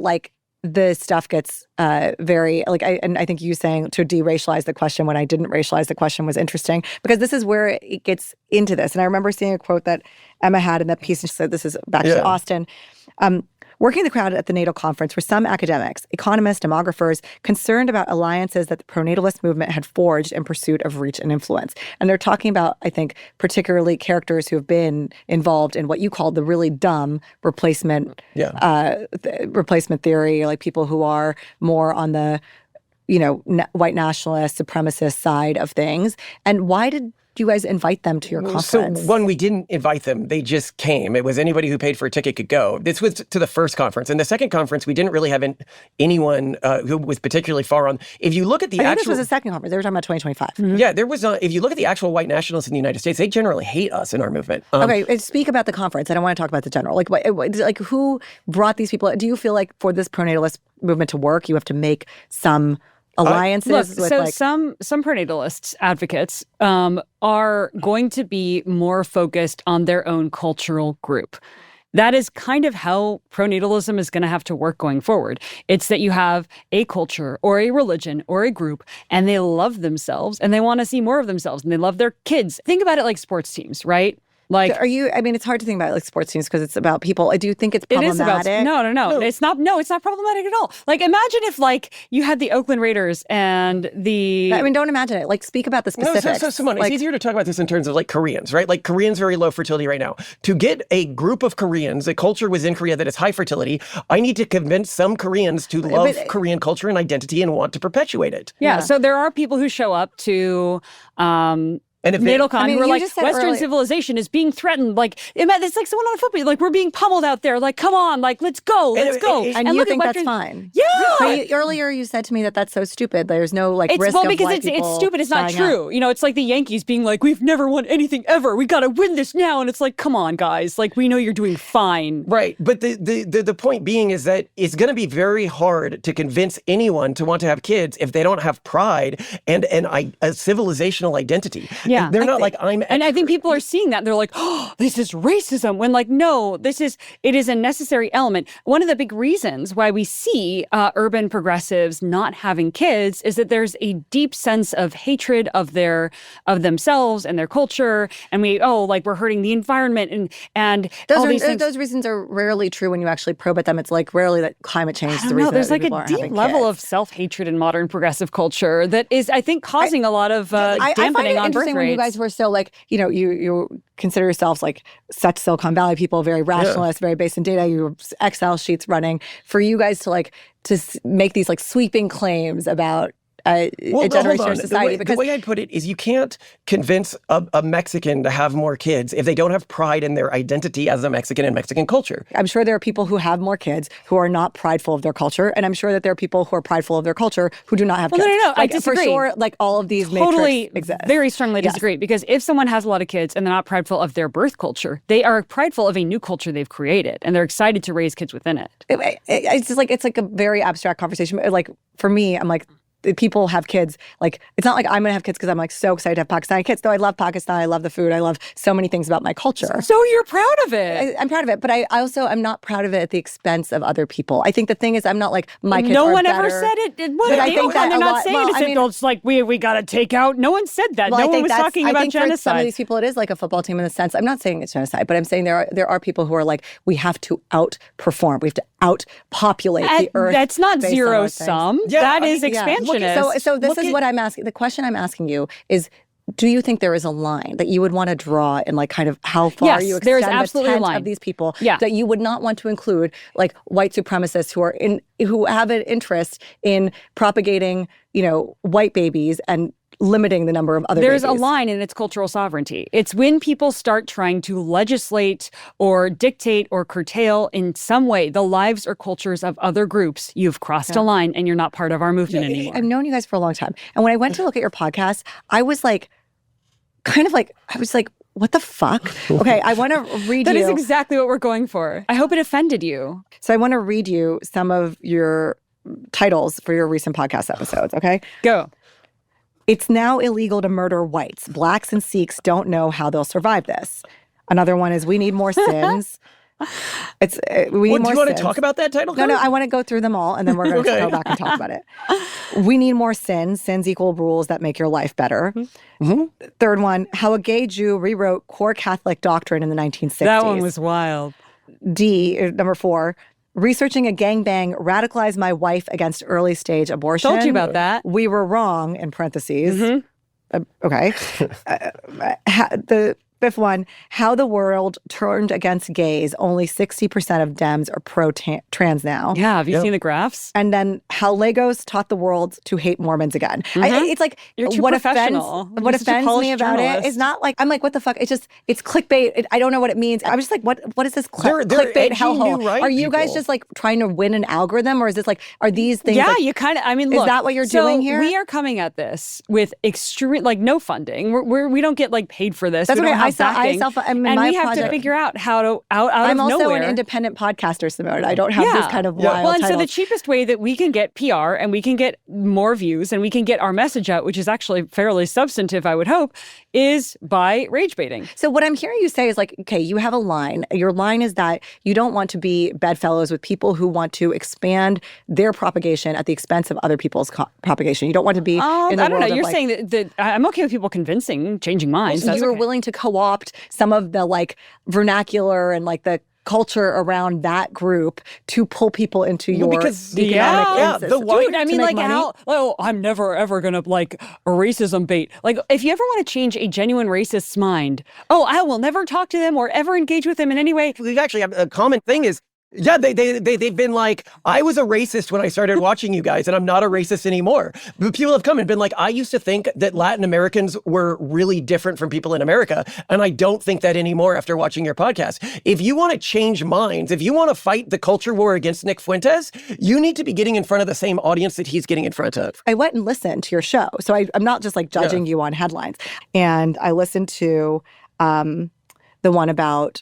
the stuff gets very and I think you saying to deracialize the question when I didn't racialize the question was interesting, because this is where it gets into this. And I remember seeing a quote that Emma had in that piece, and she said, this is back to Austin. Working the crowd at the natal conference were some academics, economists, demographers, concerned about alliances that the pronatalist movement had forged in pursuit of reach and influence. And they're talking about, I think, particularly characters who have been involved in what you call the really dumb replacement replacement theory, like people who are more on the white nationalist, supremacist side of things. And why did do you guys invite them to your conference? So one, we didn't invite them. They just came. It was anybody who paid for a ticket could go. This was to the first conference. And the second conference, we didn't really have anyone who was particularly far on. If you look at the I think actual... this was the second conference. They were talking about 2025. Mm-hmm. Yeah, there was... if you look at the actual white nationalists in the United States, they generally hate us in our movement. Okay, speak about the conference. I don't want to talk about the general. Like who brought these people? Do you feel like for this pronatalist movement to work, you have to make some alliances with some pronatalist advocates are going to be more focused on their own cultural group. That is kind of how pronatalism is going to have to work going forward. It's that you have a culture or a religion or a group, and they love themselves, and they want to see more of themselves, and they love their kids. Think about it like sports teams, right? Like, I mean, it's hard to think about like sports teams because it's about people. I do think it's problematic. It is about no. It's not. No, it's not problematic at all. Like, imagine if like you had the Oakland Raiders and the. I mean, don't imagine it. Like, speak about the specifics. So Simone, it's easier to talk about this in terms of like Koreans, right? Like Koreans very low fertility right now. To get a group of Koreans, a culture within Korea that is high fertility, I need to convince some Koreans to love Korean culture and identity and want to perpetuate it. Yeah. So there are people who show up to. And if NatalCon, who are like, Western civilization is being threatened. Like, it's like someone on a football. Like, we're being pummeled out there. Like, come on. Like, let's go. Let's go. And you think that's fine? Yeah. But earlier you said to me that that's so stupid. There's no, like, risk well, of because white people it's stupid. It's not true. up. You know, it's like the Yankees being like, we've never won anything ever. We got to win this now. And it's like, come on, guys. Like, we know you're doing fine. Right. But the point being is that it's going to be very hard to convince anyone to want to have kids if they don't have pride and a civilizational identity. Yeah. They're not like, and I think people are seeing that. And they're like, oh, this is racism. When like, no, it is a necessary element. One of the big reasons why we see urban progressives not having kids is that there's a deep sense of hatred of themselves and their culture. And we're hurting the environment and all these things. Those reasons are rarely true when you actually probe at them. It's like rarely that climate change is the reason. There's that like a deep level of self-hatred in modern progressive culture that is, I think, causing a lot of dampening I find it on birth interesting rates. when you guys were so like, you know, you consider yourselves like such Silicon Valley people, very rationalist, very based in data. You have Excel sheets running. For you guys to make these like sweeping claims about a generation of society. The way I'd put it is you can't convince a Mexican to have more kids if they don't have pride in their identity as a Mexican and Mexican culture. I'm sure there are people who have more kids who are not prideful of their culture, and I'm sure that there are people who are prideful of their culture who do not have kids. No. Like, I disagree. For sure, like all of these totally exist. Very strongly disagree, because if someone has a lot of kids and they're not prideful of their birth culture, they are prideful of a new culture they've created, and they're excited to raise kids within it. It's just like it's like a very abstract conversation. Like for me, I'm like, people have kids. Like, it's not like I'm going to have kids because I'm like so excited to have Pakistani kids. Though I love Pakistan. I love the food. I love so many things about my culture. So you're proud of it. I'm proud of it. But I also am not proud of it at the expense of other people. I think the thing is I'm not like my kids no are one better. ever said it. What, but I think that they're not saying it's like we got to take out. No one said that. No one was talking about genocide. For some of these people, it is like a football team in the sense. I'm not saying it's genocide, but I'm saying there are people who are like, we have to outperform. We have to outpopulate the earth. That's not zero sum. Yeah, that is expansionist. So this is what I'm asking. The question I'm asking you is, do you think there is a line that you would want to draw in like kind of how far you extend the tent of these people that you would not want to include like white supremacists who have an interest in propagating, you know, white babies and limiting the number of other There's babies. a line in its cultural sovereignty. It's when people start trying to legislate or dictate or curtail in some way the lives or cultures of other groups. You've crossed a line and you're not part of our movement anymore. I've known you guys for a long time. And when I went to look at your podcast, I was like, what the fuck? Okay, I want to read That you. is exactly what we're going for. I hope it offended you. So I want to read you some of your titles for your recent podcast episodes, okay? Go. It's now illegal to murder whites. Blacks and Sikhs don't know how they'll survive this. Another one is we need more sins. We need more Do you want sins. to talk about that title? No, I want to go through them all, and then we're going to go back and talk about it. We need more sins. Sins equal rules that make your life better. Mm-hmm. Third one, how a gay Jew rewrote core Catholic doctrine in the 1960s. That one was wild. Number 4, researching a gangbang radicalized my wife against early stage abortion. Told you about that. We were wrong, in parentheses. Mm-hmm. Okay. The Fifth one, how the world turned against gays. Only 60% of Dems are pro-trans now. Yeah, have you seen the graphs? And then how Legos taught the world to hate Mormons again. It's like, You're too what professional. What You're such a offends me polished about journalist. it is not like, I'm like, what the fuck? It's clickbait. I don't know what it means. I'm just like, what is this They're clickbait edgy hellhole? new right Are you guys people. just like trying to win an algorithm, or is this like, are these things? Yeah, like, you kind of, I mean, is look. that what you're so doing here? We are coming at this with extreme, like, no funding. We don't get, like, paid for this. That's we okay. don't have backing. I'm in and my we have project. to figure out how to, out I'm of also nowhere. an independent podcaster, Simone. I don't have this kind of wild Well, and so the titles. cheapest way that we can get PR and we can get more views and we can get our message out, which is actually fairly substantive, I would hope, is by rage baiting. So what I'm hearing you say is like, okay, you have a line. Your line is that you don't want to be bedfellows with people who want to expand their propagation at the expense of other people's propagation. You don't want to be in the I don't know. world of, You're like, saying that I'm okay with people changing minds. That's you're okay. willing to co-opt some of the like vernacular and like the culture around that group to pull people into your because- economic yeah, system. the white- Dude, I to mean, make like, money. I'm never ever gonna like a racism bait. Like, if you ever want to change a genuine racist's mind, I will never talk to them or ever engage with them in any way. We actually have a common thing is, yeah, they've been like, I was a racist when I started watching you guys, and I'm not a racist anymore. But people have come and been like, I used to think that Latin Americans were really different from people in America, and I don't think that anymore after watching your podcast. If you want to change minds, if you want to fight the culture war against Nick Fuentes, you need to be getting in front of the same audience that he's getting in front of. I went and listened to your show. So I'm not just like judging you on headlines. And I listened to the one about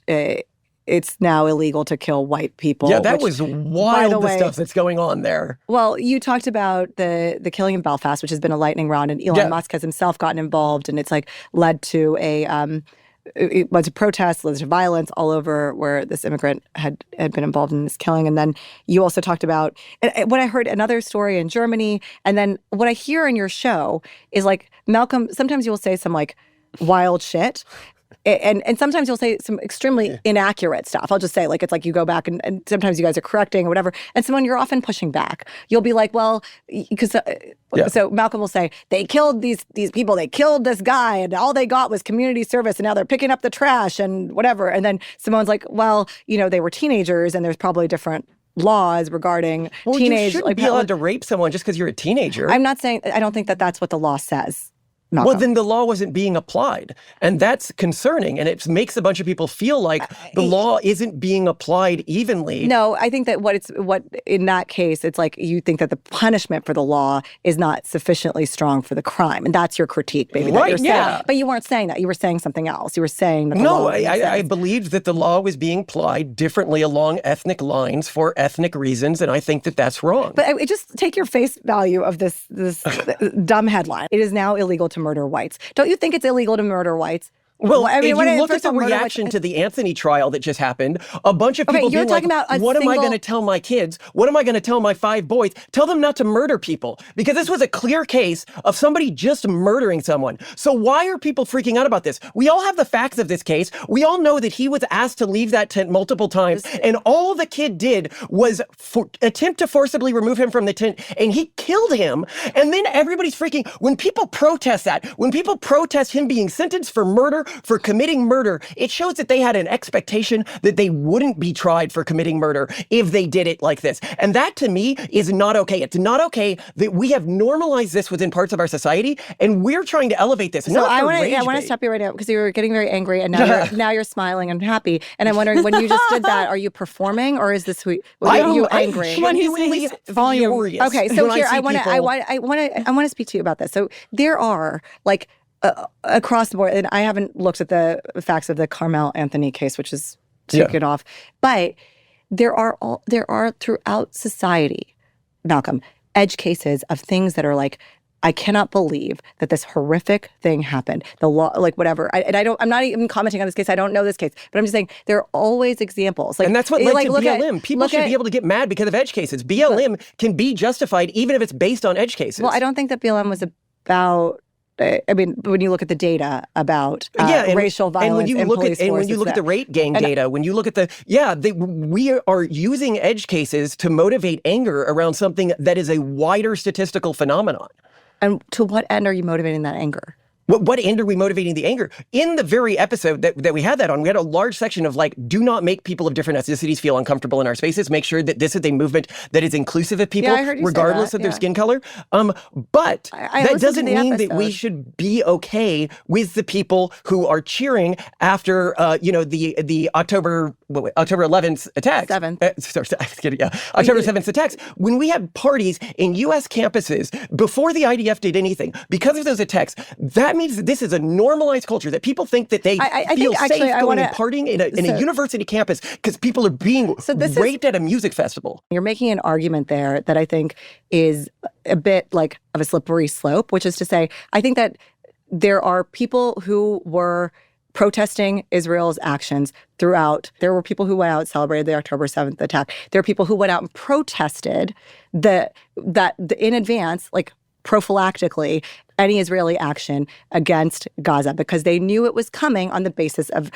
it's now illegal to kill white people. Yeah, that which, was wild, the the way, stuff that's going on there. Well, you talked about the killing in Belfast, which has been a lightning rod, and Elon Musk has himself gotten involved, and it's like led to it led to protests, led to violence all over where this immigrant had been involved in this killing. And then you also talked about what I heard another story in Germany. And then what I hear in your show is like, Malcolm, sometimes you'll say some like wild shit. And sometimes you'll say some extremely inaccurate stuff. I'll just say, like, it's like you go back and sometimes you guys are correcting or whatever. And Simone, you're often pushing back. You'll be like, well, because so Malcolm will say, they killed these people, they killed this guy, and all they got was community service, and now they're picking up the trash and whatever. And then Simone's like, well, they were teenagers, and there's probably different laws regarding teenage. You shouldn't be allowed to rape someone just because you're a teenager. I'm not saying, I don't think that that's what the law says. Malcolm. Well, then the law wasn't being applied. And that's concerning. And it makes a bunch of people feel like the law isn't being applied evenly. No, I think that what in that case, it's like you think that the punishment for the law is not sufficiently strong for the crime. And that's your critique, baby. That Right, you're yeah. saying. But you weren't saying that. You were saying something else. You were saying that the law No, wasn't I saying- believed that the law was being applied differently along ethnic lines for ethnic reasons. And I think that that's wrong. But just take your face value of this dumb headline. It is now illegal to murder whites. Don't you think it's illegal to murder whites? Well, I mean, if when you I look at first the saw murder reaction whites- to the Anthony trial that just happened, a bunch of people you're being talking like, about a what am I single- going to tell my kids? What am I going to tell my 5 boys? Tell them not to murder people. Because this was a clear case of somebody just murdering someone. So why are people freaking out about this? We all have the facts of this case. We all know that he was asked to leave that tent multiple times. And all the kid did was attempt to forcibly remove him from the tent. And he killed him. And then everybody's freaking. When people protest that, when people protest him being sentenced for murder, for committing murder, it shows that they had an expectation that they wouldn't be tried for committing murder if they did it like this. And that to me is not okay. It's not okay that we have normalized this within parts of our society, and we're trying to elevate this. So I want to stop you right now because you were getting very angry, and now you're smiling and happy. And I'm wondering, when you just did that, are you performing or is this are you angry? Come on, he's volume. Okay, so when here I I want to speak to you about this. So there are like across the board, and I haven't looked at the facts of the Carmel Anthony case, which is taken off, but there are throughout society, Malcolm, edge cases of things that are like, I cannot believe that this horrific thing happened. The law, like whatever. I'm not even commenting on this case. I don't know this case, but I'm just saying there are always examples. Like, and that's what led to look BLM. People should be able to get mad because of edge cases. BLM can be justified even if it's based on edge cases. Well, I don't think that BLM was about. I mean, when you look at the data about racial violence and when you look police at force, when you look at the rape gang data, when you look at we are using edge cases to motivate anger around something that is a wider statistical phenomenon. And to what end are you motivating that anger? What end are we motivating the anger? In the very episode that we had that on, we had a large section of like, do not make people of different ethnicities feel uncomfortable in our spaces. Make sure that this is a movement that is inclusive of people, regardless of their skin color. But that doesn't mean that we should be okay with the people who are cheering after, the October 11th attacks. 7th. October 7th attacks. When we had parties in U.S. campuses before the IDF did anything, because of those attacks, that means that this is a normalized culture, that people think that they feel safe going and partying in a university campus because people are being raped at a music festival. You're making an argument there that I think is a bit like of a slippery slope, which is to say, I think that there are people who were protesting Israel's actions throughout. There were people who went out and celebrated the October 7th attack. There are people who went out and protested that in advance, like prophylactically, any Israeli action against Gaza because they knew it was coming on the basis of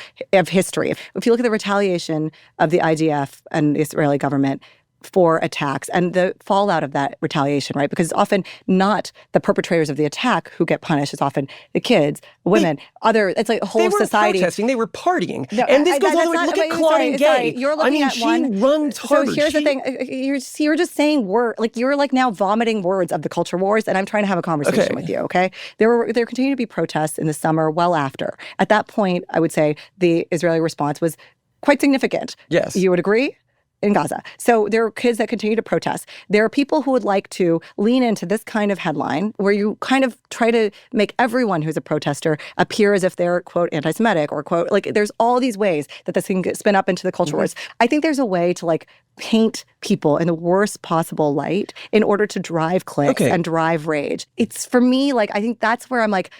history. If you look at the retaliation of the IDF and the Israeli government for attacks and the fallout of that retaliation, right? Because it's often not the perpetrators of the attack who get punished. It's often the kids, women, it's like a whole society. They weren't protesting, they were partying. No, and this goes all the way, look at Claudine Gay. You're looking at she runs Harvard. So here's the thing, you're just saying you're like now vomiting words of the culture wars, and I'm trying to have a conversation with you, okay? There continue to be protests in the summer well after. At that point, I would say the Israeli response was quite significant. Yes. You would agree? In Gaza. So there are kids that continue to protest. There are people who would like to lean into this kind of headline where you kind of try to make everyone who's a protester appear as if they're, quote, anti-Semitic or, quote, like there's all these ways that this can spin up into the culture wars. I think there's a way to like paint people in the worst possible light in order to drive clicks and drive rage. It's for me, like, I think that's where I'm like,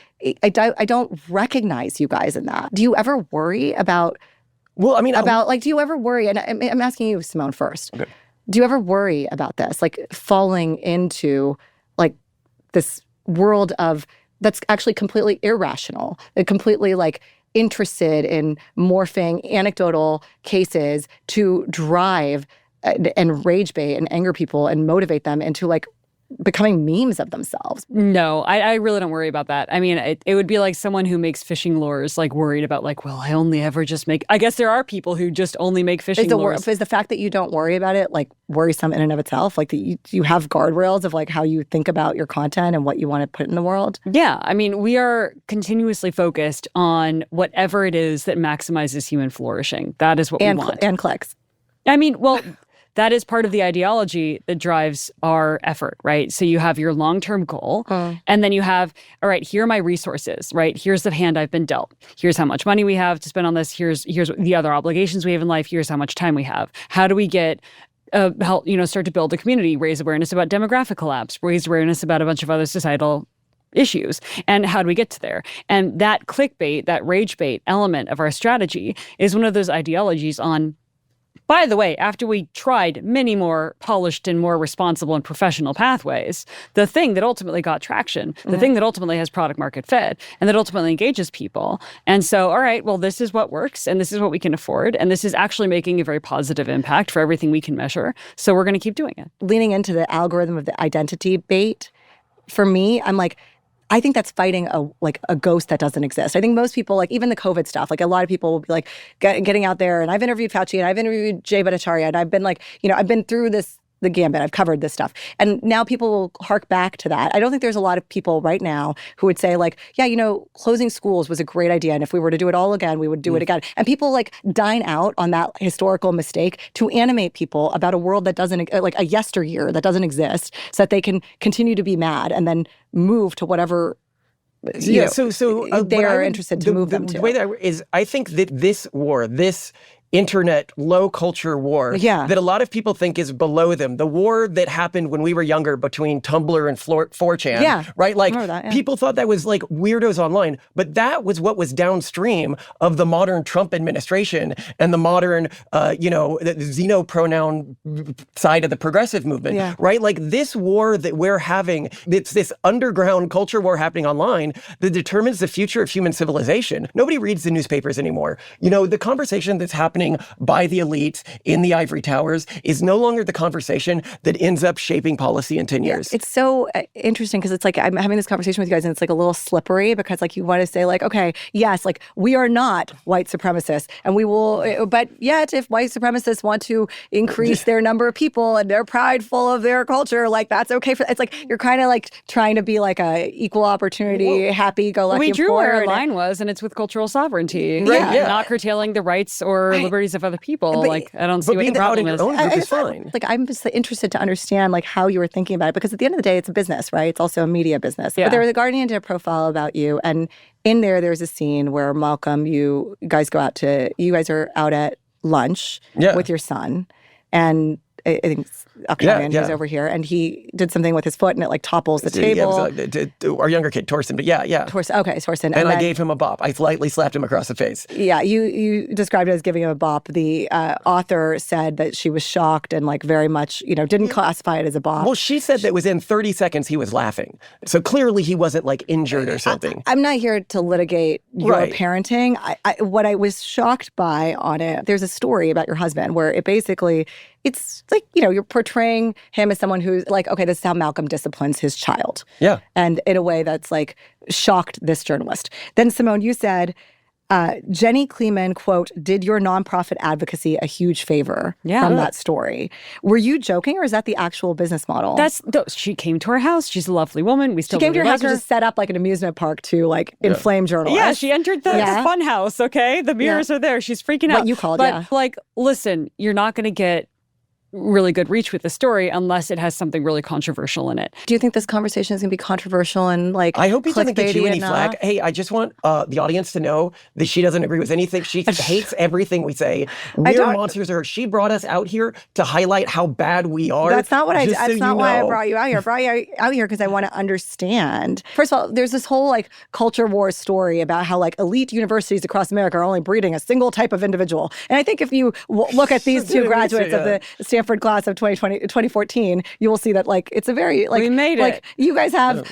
I don't recognize you guys in that. Do you ever worry about do you ever worry, and I'm asking you, Simone, first. Okay. Do you ever worry about this, like falling into like this world that's actually completely irrational, completely like interested in morphing anecdotal cases to drive and rage bait and anger people and motivate them into like becoming memes of themselves? No, I really don't worry about that. I mean, it would be like someone who makes fishing lures, like worried about like, well, I only ever just make, I guess there are people who just only make fishing lures. Is the fact that you don't worry about it like worrisome in and of itself? Like you have guardrails of like how you think about your content and what you want to put in the world? Yeah. I mean, we are continuously focused on whatever it is that maximizes human flourishing. That is what we want. And clicks. I mean, well, that is part of the ideology that drives our effort, right? So you have your long-term goal, and then you have, all right, here are my resources, right? Here's the hand I've been dealt. Here's how much money we have to spend on this. Here's the other obligations we have in life. Here's how much time we have. How do we get help, start to build a community, raise awareness about demographic collapse, raise awareness about a bunch of other societal issues, and how do we get to there? And that clickbait, that rage bait element of our strategy is one of those ideologies on, by the way, after we tried many more polished and more responsible and professional pathways, the thing that ultimately got traction, the thing that ultimately has product market fit, and that ultimately engages people. And so, all right, well, this is what works, and this is what we can afford, and this is actually making a very positive impact for everything we can measure. So we're going to keep doing it. Leaning into the algorithm of the identity bait, for me, I'm like, I think that's fighting a ghost that doesn't exist. I think most people, like even the COVID stuff, like a lot of people will be like getting out there, and I've interviewed Fauci and I've interviewed Jay Bhattacharya, and I've been like, I've been through the gambit. I've covered this stuff. And now people will hark back to that. I don't think there's a lot of people right now who would say like, yeah, closing schools was a great idea. And if we were to do it all again, we would do it again. And people like dine out on that historical mistake to animate people about a world that doesn't, like a yesteryear that doesn't exist, so that they can continue to be mad and then move to whatever they are interested to move them to. The way that is, I think that this war, this internet low culture war that a lot of people think is below them. The war that happened when we were younger between Tumblr and 4chan, right? Like people thought that was like weirdos online, but that was what was downstream of the modern Trump administration and the modern, the xenopronoun side of the progressive movement, right? Like this war that we're having, it's this underground culture war happening online that determines the future of human civilization. Nobody reads the newspapers anymore. The conversation that's happening happening by the elites in the ivory towers is no longer the conversation that ends up shaping policy in 10 years. It's so interesting because it's like I'm having this conversation with you guys and it's like a little slippery because like you want to say like, okay, yes, like we are not white supremacists and we will, but yet if white supremacists want to increase their number of people and they're prideful of their culture, like that's okay for, it's like you're kind of like trying to be like a equal opportunity, happy-go-lucky we drew where employer. our line was, and it's with cultural sovereignty. Right, yeah. Not curtailing the rights or liberties of other people. Like, I don't see what the problem is. Own group is fine. Like, I'm just interested to understand like how you were thinking about it because at the end of the day, it's a business, right? It's also a media business. Yeah. But there was a Guardian did a profile about you, and in there's a scene where Malcolm, you guys are out at lunch with your son, and I think Octavian, who's over here, and he did something with his foot and it like topples the table. Yeah, our younger kid, Torsten, but yeah. Torsten. And I gave him a bop. I lightly slapped him across the face. Yeah, you described it as giving him a bop. The author said that she was shocked and like very much, didn't classify it as a bop. Well, she said that within 30 seconds he was laughing. So clearly he wasn't like injured or something. I'm not here to litigate your parenting. What I was shocked by on it, there's a story about your husband where it basically, it's like, you're portraying him as someone who's like, okay, this is how Malcolm disciplines his child. Yeah. And in a way that's like shocked this journalist. Then Simone, you said, Jenny Kleeman, quote, did your nonprofit advocacy a huge favor from that story. Were you joking or is that the actual business model? She came to our house. She's a lovely woman. We still She came to your house her. and just set up like an amusement park to like inflame journalists. Yeah, she entered the fun house, okay? The mirrors are there. She's freaking out. What you called, but like, listen, you're not going to get really good reach with the story unless it has something really controversial in it. Do you think this conversation is going to be controversial and like I hope he doesn't get you any enough? flack. Hey, I just want the audience to know that she doesn't agree with anything. She hates everything we say. We're monsters to her. She brought us out here to highlight how bad we are. That's not what that's not why I brought you out here. I brought you out here because I want to understand. First of all, there's this whole like culture war story about how like elite universities across America are only breeding a single type of individual. And I think if you look at these two graduates of the Stanford class of 2014, you will see that like it's a very like we made like it. You guys have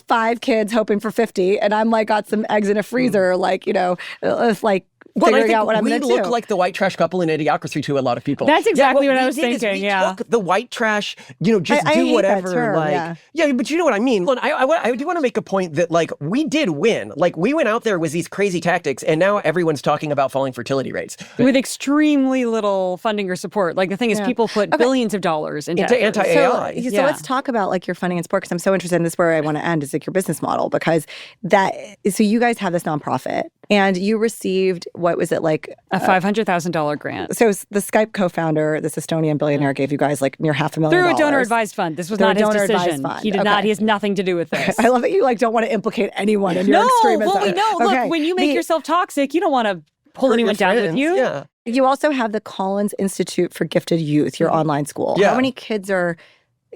5 kids hoping for 50, and I'm like got some eggs in a freezer, like it's like. Figuring out what I'm going to do. We look like the white trash couple in Idiocracy to a lot of people. That's exactly what I was thinking. We took the white trash, just do whatever. That term, but you know what I mean. Look, I do want to make a point that like we did win. Like we went out there with these crazy tactics, and now everyone's talking about falling fertility rates with extremely little funding or support. Like the thing is, people put billions of dollars into anti-AI. So let's talk about like your funding and support because I'm so interested in this. Where I want to end is like your business model because so you guys have this nonprofit. And you received, what was it like? A $500,000 grant. So the Skype co-founder, this Estonian billionaire, gave you guys like near $500,000. Through a donor-advised fund. This was not his decision. He did not. He has nothing to do with this. I love that you like don't want to implicate anyone in your extremism. No. Look, when you make yourself toxic, you don't want to pull anyone down with you. Yeah. You also have the Collins Institute for Gifted Youth, your online school. Yeah. How many kids are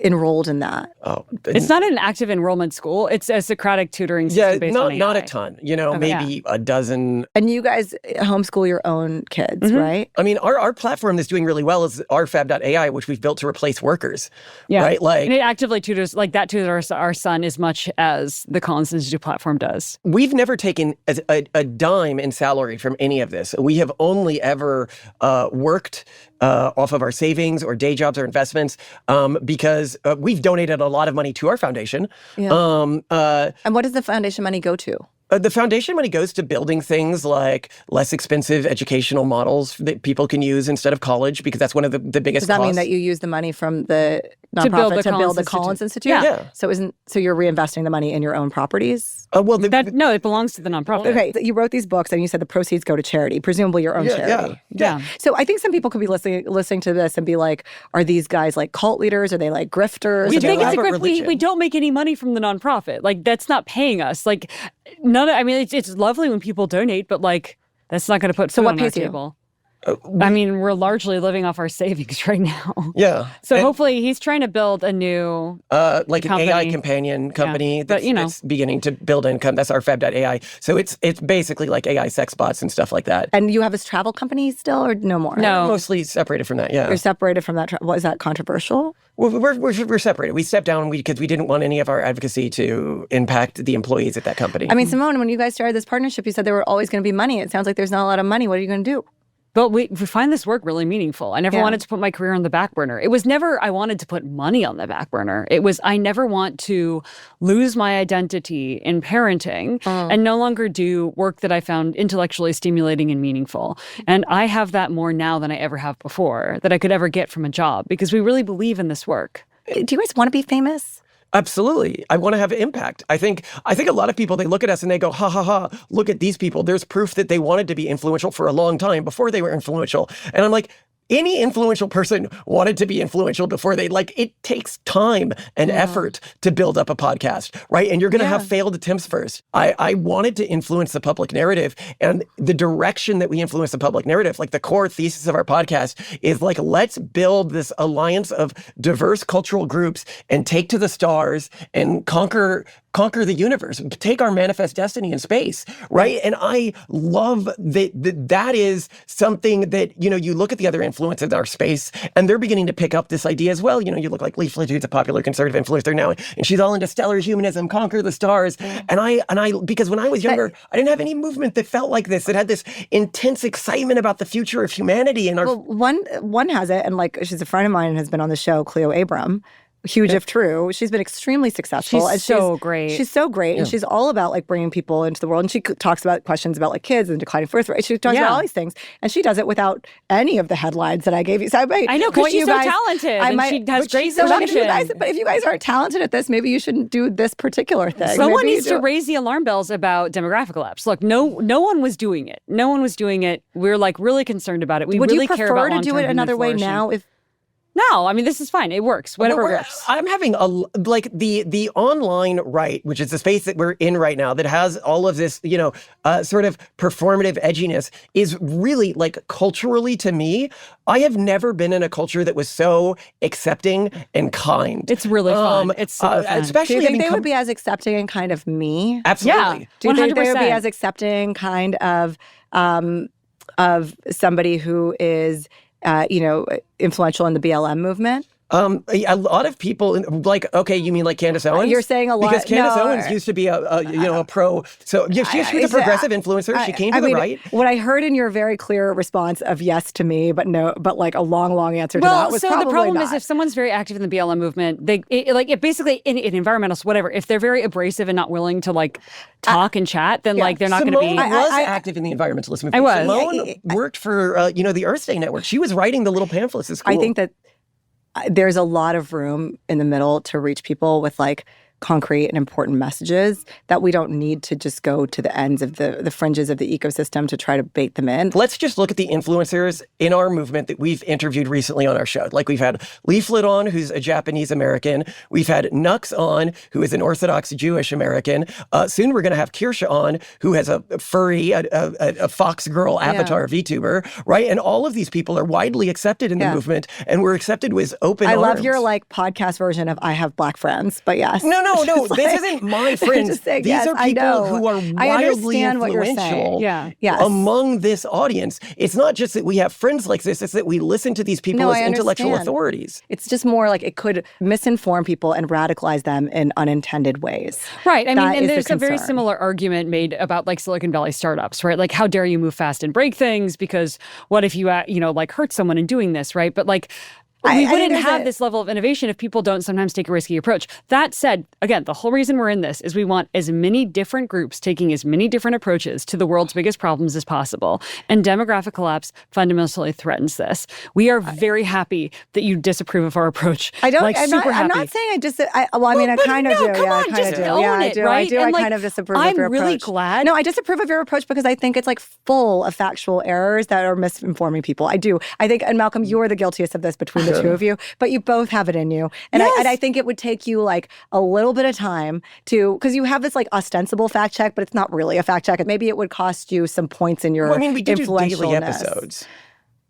enrolled in that? Oh, it's not an active enrollment school. It's a Socratic tutoring system based on AI. Not a ton. Maybe a dozen. And you guys homeschool your own kids, right? I mean, our platform that's doing really well is rfab.ai, which we've built to replace workers. Yeah. Right? Like, and it actively tutors, like that tutors our son as much as the Collins Institute platform does. We've never taken a dime in salary from any of this. We have only ever worked off of our savings or day jobs or investments because we've donated a lot of money to our foundation. Yeah. And what does the foundation money go to? The foundation money goes to building things like less expensive educational models that people can use instead of college, because that's one of the biggest Does that costs. mean that you use the money from the nonprofit to build the Collins Institute? Yeah. So you're reinvesting the money in your own properties? No, it belongs to the nonprofit. Okay, you wrote these books and you said the proceeds go to charity, presumably your own charity. Yeah. So I think some people could be listening to this and be like, are these guys like cult leaders? Are they like grifters? We think it's a elaborate grift. religion. We don't make any money from the nonprofit. Like that's not paying us. Like it's lovely when people donate, but like that's not going to put food on our table. I mean, we're largely living off our savings right now. Yeah. So hopefully he's trying to build a new like company. an AI companion company But, that's beginning to build income. That's our fab.ai. So it's basically like AI sex bots and stuff like that. And you have this travel company still or no more? No. Mostly separated from that, yeah. You're separated from that. What is that controversial? Well, we're separated. We stepped down because we didn't want any of our advocacy to impact the employees at that company. I mean, Simone, when you guys started this partnership, you said there were always going to be money. It sounds like there's not a lot of money. What are you going to do? But we find this work really meaningful. I never wanted to put my career on the back burner. It was never I wanted to put money on the back burner. It was I never want to lose my identity in parenting and no longer do work that I found intellectually stimulating and meaningful. And I have that more now than I ever have before that I could ever get from a job because we really believe in this work. Do you guys want to be famous? Absolutely. I want to have impact. I think a lot of people, they look at us and they go, ha, ha, ha, look at these people. There's proof that they wanted to be influential for a long time before they were influential. And I'm like, any influential person wanted to be influential before it takes time and effort to build up a podcast, right? And you're going to have failed attempts first. I wanted to influence the public narrative, and the direction that we influence the public narrative, like the core thesis of our podcast is like, let's build this alliance of diverse cultural groups and take to the stars and conquer the universe, take our manifest destiny in space, right? And I love that is something that, you look at the other influencers in our space and they're beginning to pick up this idea as well. You look like Leaflet, who's a popular conservative influencer now, and she's all into stellar humanism, conquer the stars. And I, because when I was younger, I didn't have any movement that felt like this, that had this intense excitement about the future of humanity. And one has it, and she's a friend of mine and has been on the show, Cleo Abram. Huge if true. She's been extremely successful. She's so great. She's so great. And she's all about bringing people into the world. And she talks about questions about kids and declining birth rate. She talks about all these things. And she does it without any of the headlines that I gave you. So I know, because she's so talented. And she has great solutions. But if you guys aren't talented at this, maybe you shouldn't do this particular thing. Someone needs to raise the alarm bells about demographic collapse. Look, no one was doing it. No one was doing it. We're really concerned about it. We really care about long-term Would you prefer to do it another way now if No, I mean, this is fine. It works. Whatever works. I'm having the online right, which is the space that we're in right now that has all of this, sort of performative edginess, is really culturally, to me, I have never been in a culture that was so accepting and kind. It's really fun. It's super fun. Especially, do you think they would be as accepting and kind of me? Absolutely. Yeah, do you think they would be as accepting kind of somebody who is influential in the BLM movement? A lot of people okay, you mean Candace Owens? You're saying a lot. Because Candace Owens used to be a pro. So she used to be a progressive influencer. She came to the right. What I heard in your very clear response of yes to me, but no, but a long answer to that was probably the problem not. is if someone's very active in the BLM movement, it basically in environmentalists, whatever, if they're very abrasive and not willing to talk and chat, then they're not going to be. Simone was active in the environmentalist movement. I was. Simone worked for the Earth Day Network. She was writing the little pamphlets at school. I think that there's a lot of room in the middle to reach people with concrete and important messages that we don't need to just go to the ends of the fringes of the ecosystem to try to bait them in. Let's just look at the influencers in our movement that we've interviewed recently on our show. We've had Leaflet on, who's a Japanese American. We've had Nux on, who is an Orthodox Jewish American. Soon we're going to have Kirsha on, who has a furry, a fox girl avatar VTuber, right? And all of these people are widely accepted in the movement, and we're accepted with open arms. I love your podcast version of I have black friends, but yes. No, this isn't my friends. Saying, These are people who are wildly influential among this audience. It's not just that we have friends like this, it's that we listen to these people as intellectual authorities. It's just more it could misinform people and radicalize them in unintended ways. Right. I mean, and there's a very similar argument made about Silicon Valley startups, right? How dare you move fast and break things, because what if you, hurt someone in doing this, right? But we wouldn't have this level of innovation if people don't sometimes take a risky approach. That said, again, the whole reason we're in this is we want as many different groups taking as many different approaches to the world's biggest problems as possible. And demographic collapse fundamentally threatens this. We are very happy that you disapprove of our approach. I'm super happy. I'm not saying I kind of do. Come on, just own it, right? I do. I kind of disapprove of your approach. I'm really glad. No, I disapprove of your approach because I think it's full of factual errors that are misinforming people. I do. I think, and Malcolm, you are the guiltiest of this between the two of you, but you both have it in you. And I think it would take you a little bit of time because you have this ostensible fact check, but it's not really a fact check. Maybe it would cost you some points in your we do daily influentialness. episodes.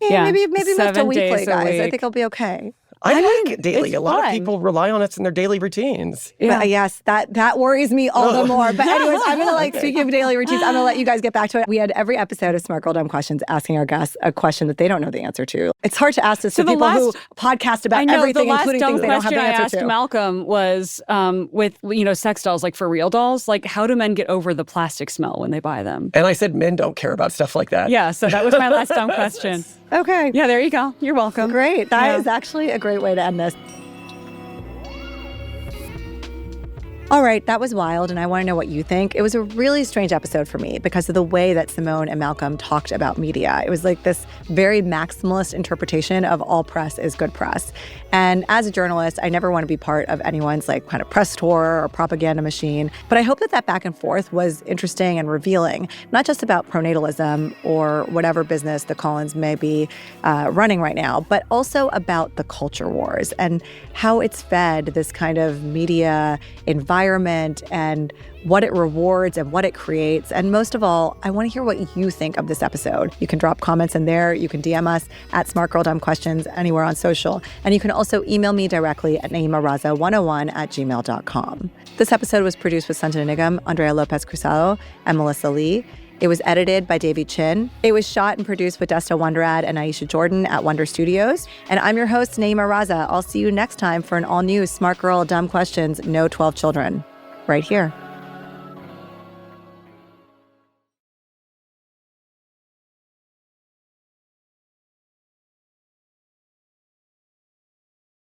Yeah, maybe move to weekly, guys. Week. I think it'll be okay. I like it daily. it's A lot of fun. people rely on us in their daily routines. But, yes, that worries me all the more. But anyways, I'm going to speaking of daily routines, I'm going to let you guys get back to it. We had every episode of Smart Girl Dumb Questions asking our guests a question that they don't know the answer to. It's hard to ask this to people who podcast about everything, including things they don't have the answer to. The last dumb question I asked Malcolm was with, sex dolls, like for real dolls, like how do men get over the plastic smell when they buy them? And I said men don't care about stuff like that. Yeah, so that was my last dumb question. Okay. Yeah, there you go. You're welcome. Great. That is actually a great way to end this. All right, that was wild, and I want to know what you think. It was a really strange episode for me because of the way that Simone and Malcolm talked about media. It was like this very maximalist interpretation of all press is good press. And as a journalist, I never want to be part of anyone's kind of press tour or propaganda machine. But I hope that back and forth was interesting and revealing, not just about pronatalism or whatever business the Collins may be running right now, but also about the culture wars and how it's fed this kind of media environment and what it rewards and what it creates. And most of all, I want to hear what you think of this episode. You can drop comments in there. You can DM us at smartgirldumbquestions anywhere on social. And you can also email me directly at nayeemaraza101@gmail.com. This episode was produced with Sanjana Nigam, Andrea Lopez Cruzado, and Melissa Lee. It was edited by Davey Chin. It was shot and produced with Desta Wonderad and Aisha Jordan at Wonder Studios. And I'm your host, Nayeema Raza. I'll see you next time for an all-new Smart Girl Dumb Questions, No 12 Children, right here.